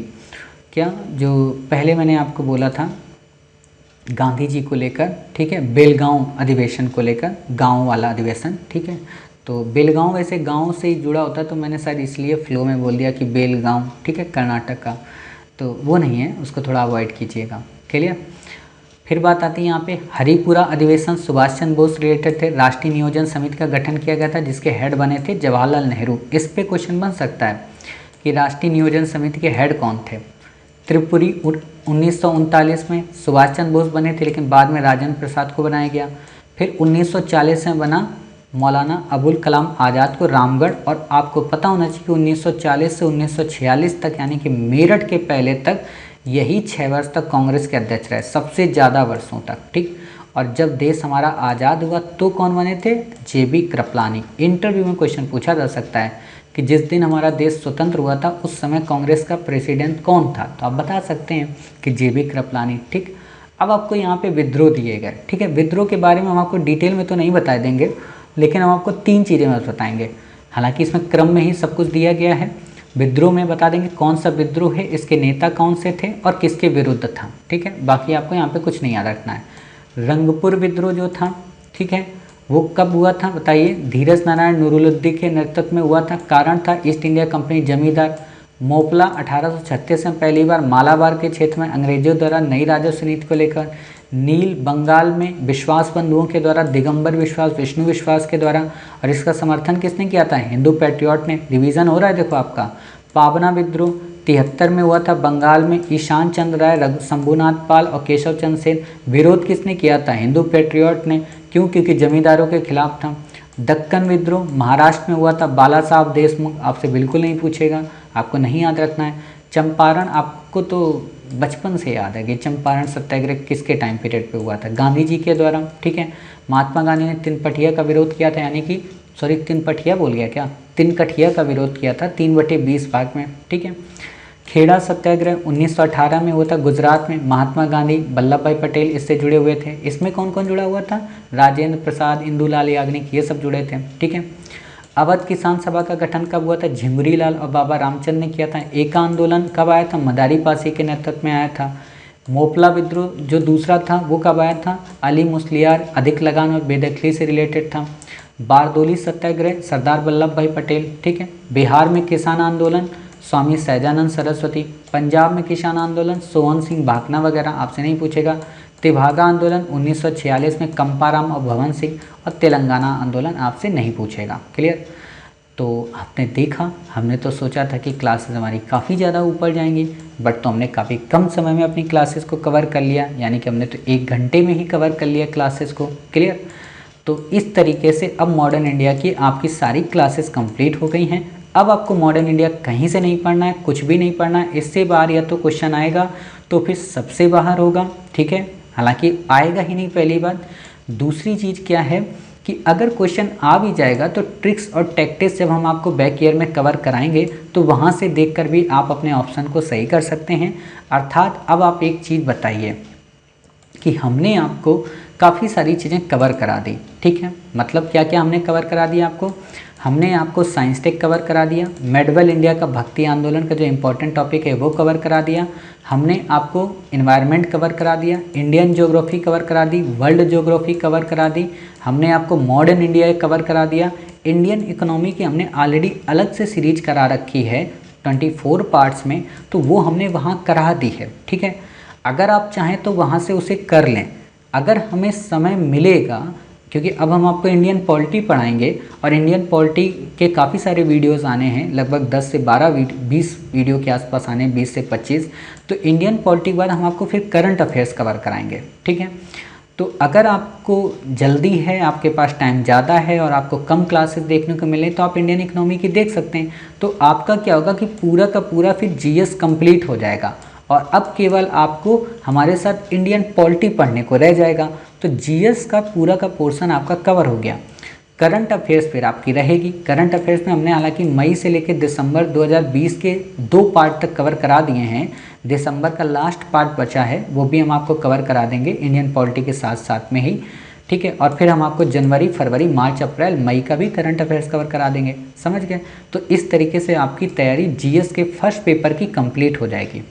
क्या, जो पहले मैंने आपको बोला था गांधी जी को लेकर, ठीक है, बेलगांव अधिवेशन को लेकर, गांव वाला अधिवेशन, ठीक है, तो बेलगांव वैसे गांव से ही जुड़ा होता है, तो मैंने शायद इसलिए फ्लो में बोल दिया कि बेलगांव, ठीक है, कर्नाटक का, तो वो नहीं है, उसको थोड़ा अवॉइड कीजिएगा, क्लियर। फिर बात आती है यहाँ पे हरिपुरा अधिवेशन सुभाष चंद्र बोस रिलेटेड थे। राष्ट्रीय नियोजन समिति का गठन किया गया था जिसके हेड बने थे जवाहरलाल नेहरू। इस पे क्वेश्चन बन सकता है कि राष्ट्रीय नियोजन समिति के हेड कौन थे। त्रिपुरी 1939 में सुभाष चंद्र बोस बने थे, लेकिन बाद में राजेंद्र प्रसाद को बनाया गया। फिर 1940 में बना मौलाना अबुल कलाम आज़ाद को रामगढ़। और आपको पता होना चाहिए कि 1940 से 1946 तक, यानी कि मेरठ के पहले तक यही 6 वर्ष तक कांग्रेस के अध्यक्ष रहे, सबसे ज़्यादा वर्षों तक। ठीक, और जब देश हमारा आज़ाद हुआ तो कौन बने थे? JB कृपलानी। इंटरव्यू में क्वेश्चन पूछा जा सकता है कि जिस दिन हमारा देश स्वतंत्र हुआ था उस समय कांग्रेस का प्रेसिडेंट कौन था, तो आप बता सकते हैं कि JB कृपलानी। ठीक, अब आपको यहाँ पे विद्रोह दिए गए। ठीक है, विद्रोह के बारे में हम आपको डिटेल में तो नहीं बता देंगे, लेकिन हम आपको 3 चीज़ें बस बताएंगे। हालांकि इसमें क्रम में ही सब कुछ दिया गया है। विद्रोह में बता देंगे कौन सा विद्रोह है, इसके नेता कौन से थे और किसके विरुद्ध था। ठीक है, बाकी आपको यहाँ पे कुछ नहीं याद रखना है। रंगपुर विद्रोह जो था, ठीक है, वो कब हुआ था बताइए? धीरज नारायण नूरुल्लाह के नेतृत्व में हुआ था। कारण था ईस्ट इंडिया कंपनी जमींदार। मोपला 1836 में पहली बार मालाबार के क्षेत्र में अंग्रेजों द्वारा नई राजस्व नीति को लेकर। नील बंगाल में विश्वास बंधुओं के द्वारा, दिगंबर विश्वास, विष्णु विश्वास के द्वारा। और इसका समर्थन किसने किया था? हिंदू पैट्रियट ने। रिवीजन हो रहा है देखो आपका। पाबना विद्रोह 73 में हुआ था बंगाल में। ईशान चंद्र राय, शंभुनाथ पाल और केशव चंद्र सेन। विरोध किसने किया था? हिंदू पैट्रियट ने। क्यों? क्योंकि जमींदारों के खिलाफ था। दक्कन विद्रोह महाराष्ट्र में हुआ था, बाला साहब देशमुख। आपसे बिल्कुल नहीं पूछेगा, आपको नहीं याद रखना है। चंपारण आपको तो बचपन से याद है कि चंपारण सत्याग्रह किसके टाइम पीरियड पे हुआ था? गांधी जी के द्वारा। ठीक है, महात्मा गांधी ने तिनपटिया का विरोध किया था, यानी कि सॉरी तिनपटिया बोल गया क्या, तिनकठिया का विरोध किया था 3/20 भाग में। ठीक है, खेड़ा सत्याग्रह 1918 में हुआ था गुजरात में। महात्मा गांधी, वल्लभ भाई पटेल इससे जुड़े हुए थे। इसमें कौन कौन जुड़ा हुआ था? राजेंद्र प्रसाद, इंदुलाल याग्निक, ये सब जुड़े थे। ठीक है, अवध किसान सभा का गठन कब हुआ था? झिमरी लाल और बाबा रामचंद्र ने किया था। एका आंदोलन कब आया था? मदारी पासी के नेतृत्व में आया था। मोपला विद्रोह जो दूसरा था वो कब आया था? अली मुस्लियार, अधिक लगान और बेदखली से रिलेटेड था। बारदोली सत्याग्रह सरदार वल्लभ भाई पटेल। ठीक है, बिहार में किसान आंदोलन स्वामी सहजानंद सरस्वती। पंजाब में किसान आंदोलन सोहन सिंह भाकना वगैरह, आपसे नहीं पूछेगा। तेभागा आंदोलन 1946 में कंपाराम और भवन सिंह। और तेलंगाना आंदोलन आपसे नहीं पूछेगा। क्लियर? तो आपने देखा, हमने तो सोचा था कि क्लासेस हमारी काफ़ी ज़्यादा ऊपर जाएंगी, बट तो हमने काफ़ी कम समय में अपनी क्लासेस को कवर कर लिया, यानी कि हमने तो 1 घंटे में ही कवर कर लिया क्लासेस को। क्लियर? तो इस तरीके से अब मॉडर्न इंडिया की आपकी सारी क्लासेस कंप्लीट हो गई हैं। अब आपको मॉडर्न इंडिया कहीं से नहीं पढ़ना है, कुछ भी नहीं पढ़ना है। इससे बाहर या तो क्वेश्चन आएगा तो फिर सबसे बाहर होगा। ठीक है, हालांकि आएगा ही नहीं पहली बात। दूसरी चीज़ क्या है कि अगर क्वेश्चन आ भी जाएगा तो ट्रिक्स और टैक्टिक्स जब हम आपको बैक ईयर में कवर कराएंगे तो वहाँ से देखकर भी आप अपने ऑप्शन को सही कर सकते हैं। अर्थात अब आप एक चीज़ बताइए कि हमने आपको काफ़ी सारी चीज़ें कवर करा दी। ठीक है, मतलब क्या क्या हमने कवर करा दिया आपको? हमने आपको साइंस टेक कवर करा दिया, मेडवल इंडिया का भक्ति आंदोलन का जो इम्पोर्टेंट टॉपिक है वो कवर करा दिया, हमने आपको इन्वायरमेंट कवर करा दिया, इंडियन ज्योग्राफी कवर करा दी, वर्ल्ड ज्योग्राफी कवर करा दी, हमने आपको मॉडर्न इंडिया कवर करा दिया। इंडियन इकोनॉमी की हमने ऑलरेडी अलग से सीरीज करा रखी है 24 पार्ट्स में, तो वो हमने वहाँ करा दी है। ठीक है, अगर आप चाहें तो वहाँ से उसे कर लें, अगर हमें समय मिलेगा, क्योंकि अब हम आपको इंडियन पॉलिटी पढ़ाएंगे और इंडियन पॉलिटी के काफ़ी सारे वीडियोस आने हैं, लगभग 10 से 20 वीडियो के आसपास आने हैं, 20 से 25। तो इंडियन पॉलिटी के बाद हम आपको फिर करंट अफेयर्स कवर कराएंगे। ठीक है, तो अगर आपको जल्दी है, आपके पास टाइम ज़्यादा है और आपको कम क्लासेस देखने को मिले तो आप इंडियन इकोनॉमी की देख सकते हैं। तो आपका क्या होगा कि पूरा का पूरा फिर GS कंप्लीट हो जाएगा और अब केवल आपको हमारे साथ इंडियन पॉलिटी पढ़ने को रह जाएगा। तो GS का पूरा का पोर्शन आपका कवर हो गया। करंट अफेयर्स फिर आपकी रहेगी। करंट अफेयर्स में हमने हालांकि मई से लेकर दिसंबर 2020 के 2 पार्ट तक कवर करा दिए हैं। दिसंबर का लास्ट पार्ट बचा है, वो भी हम आपको कवर करा देंगे इंडियन पॉलिटी के साथ साथ में ही। ठीक है, और फिर हम आपको जनवरी, फरवरी, मार्च, अप्रैल, मई का भी करंट अफेयर्स कवर करा देंगे। समझ गए? तो इस तरीके से आपकी तैयारी GS के फर्स्ट पेपर की कंप्लीट हो जाएगी।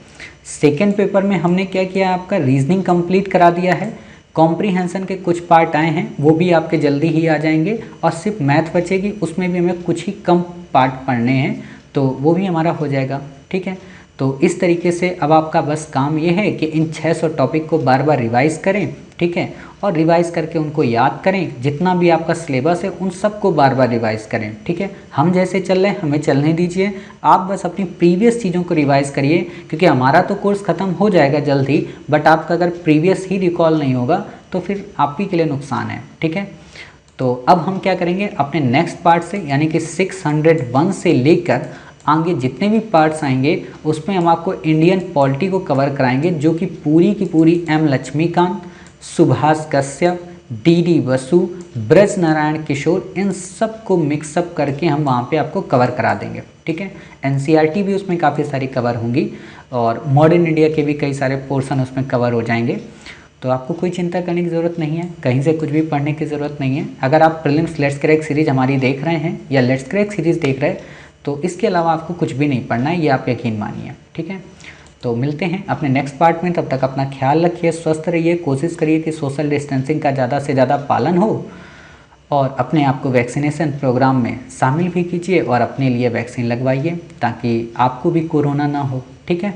सेकेंड पेपर में हमने क्या किया, आपका रीजनिंग कंप्लीट करा दिया है। कॉम्प्रीहेंशन के कुछ पार्ट आए हैं, वो भी आपके जल्दी ही आ जाएंगे और सिर्फ मैथ बचेगी, उसमें भी हमें कुछ ही कम पार्ट पढ़ने हैं, तो वो भी हमारा हो जाएगा। ठीक है, तो इस तरीके से अब आपका बस काम ये है कि इन 600 टॉपिक को बार बार रिवाइज़ करें, ठीक है, और रिवाइज़ करके उनको याद करें। जितना भी आपका सिलेबस है उन सबको बार बार रिवाइज़ करें, ठीक है। हम जैसे चल रहे हैं हमें चलने दीजिए, आप बस अपनी प्रीवियस चीज़ों को रिवाइज़ करिए, क्योंकि हमारा तो कोर्स ख़त्म हो जाएगा जल्द ही, बट आपका अगर प्रीवियस ही रिकॉल नहीं होगा तो फिर आप ही के लिए नुकसान है, ठीक है। तो अब हम क्या करेंगे, अपने नेक्स्ट पार्ट से यानी कि 601 से लेकर आगे जितने भी पार्ट्स आएंगे उसमें हम आपको इंडियन पॉलिटी को कवर कराएंगे, जो कि पूरी की पूरी एम लक्ष्मीकांत, सुभाष कश्यप, डी बसु, ब्रज नारायण किशोर, इन सब को मिक्सअप करके हम वहाँ पे आपको कवर करा देंगे, ठीक है। एनसीईआरटी भी उसमें काफ़ी सारी कवर होंगी और मॉडर्न इंडिया के भी कई सारे पोर्शन उसमें कवर हो जाएंगे। तो आपको कोई चिंता करने की ज़रूरत नहीं है, कहीं से कुछ भी पढ़ने की ज़रूरत नहीं है। अगर आप प्रीलिम्स लेट्स क्रैक सीरीज़ हमारी देख रहे हैं या लेट्स क्रैक सीरीज़ देख रहे हैं तो इसके अलावा आपको कुछ भी नहीं पढ़ना है, ये आप यकीन मानिए, ठीक है। तो मिलते हैं अपने नेक्स्ट पार्ट में, तब तक अपना ख्याल रखिए, स्वस्थ रहिए, कोशिश करिए कि सोशल डिस्टेंसिंग का ज़्यादा से ज़्यादा पालन हो और अपने आप को वैक्सीनेशन प्रोग्राम में शामिल भी कीजिए और अपने लिए वैक्सीन लगवाइए ताकि आपको भी कोरोना ना हो, ठीक है।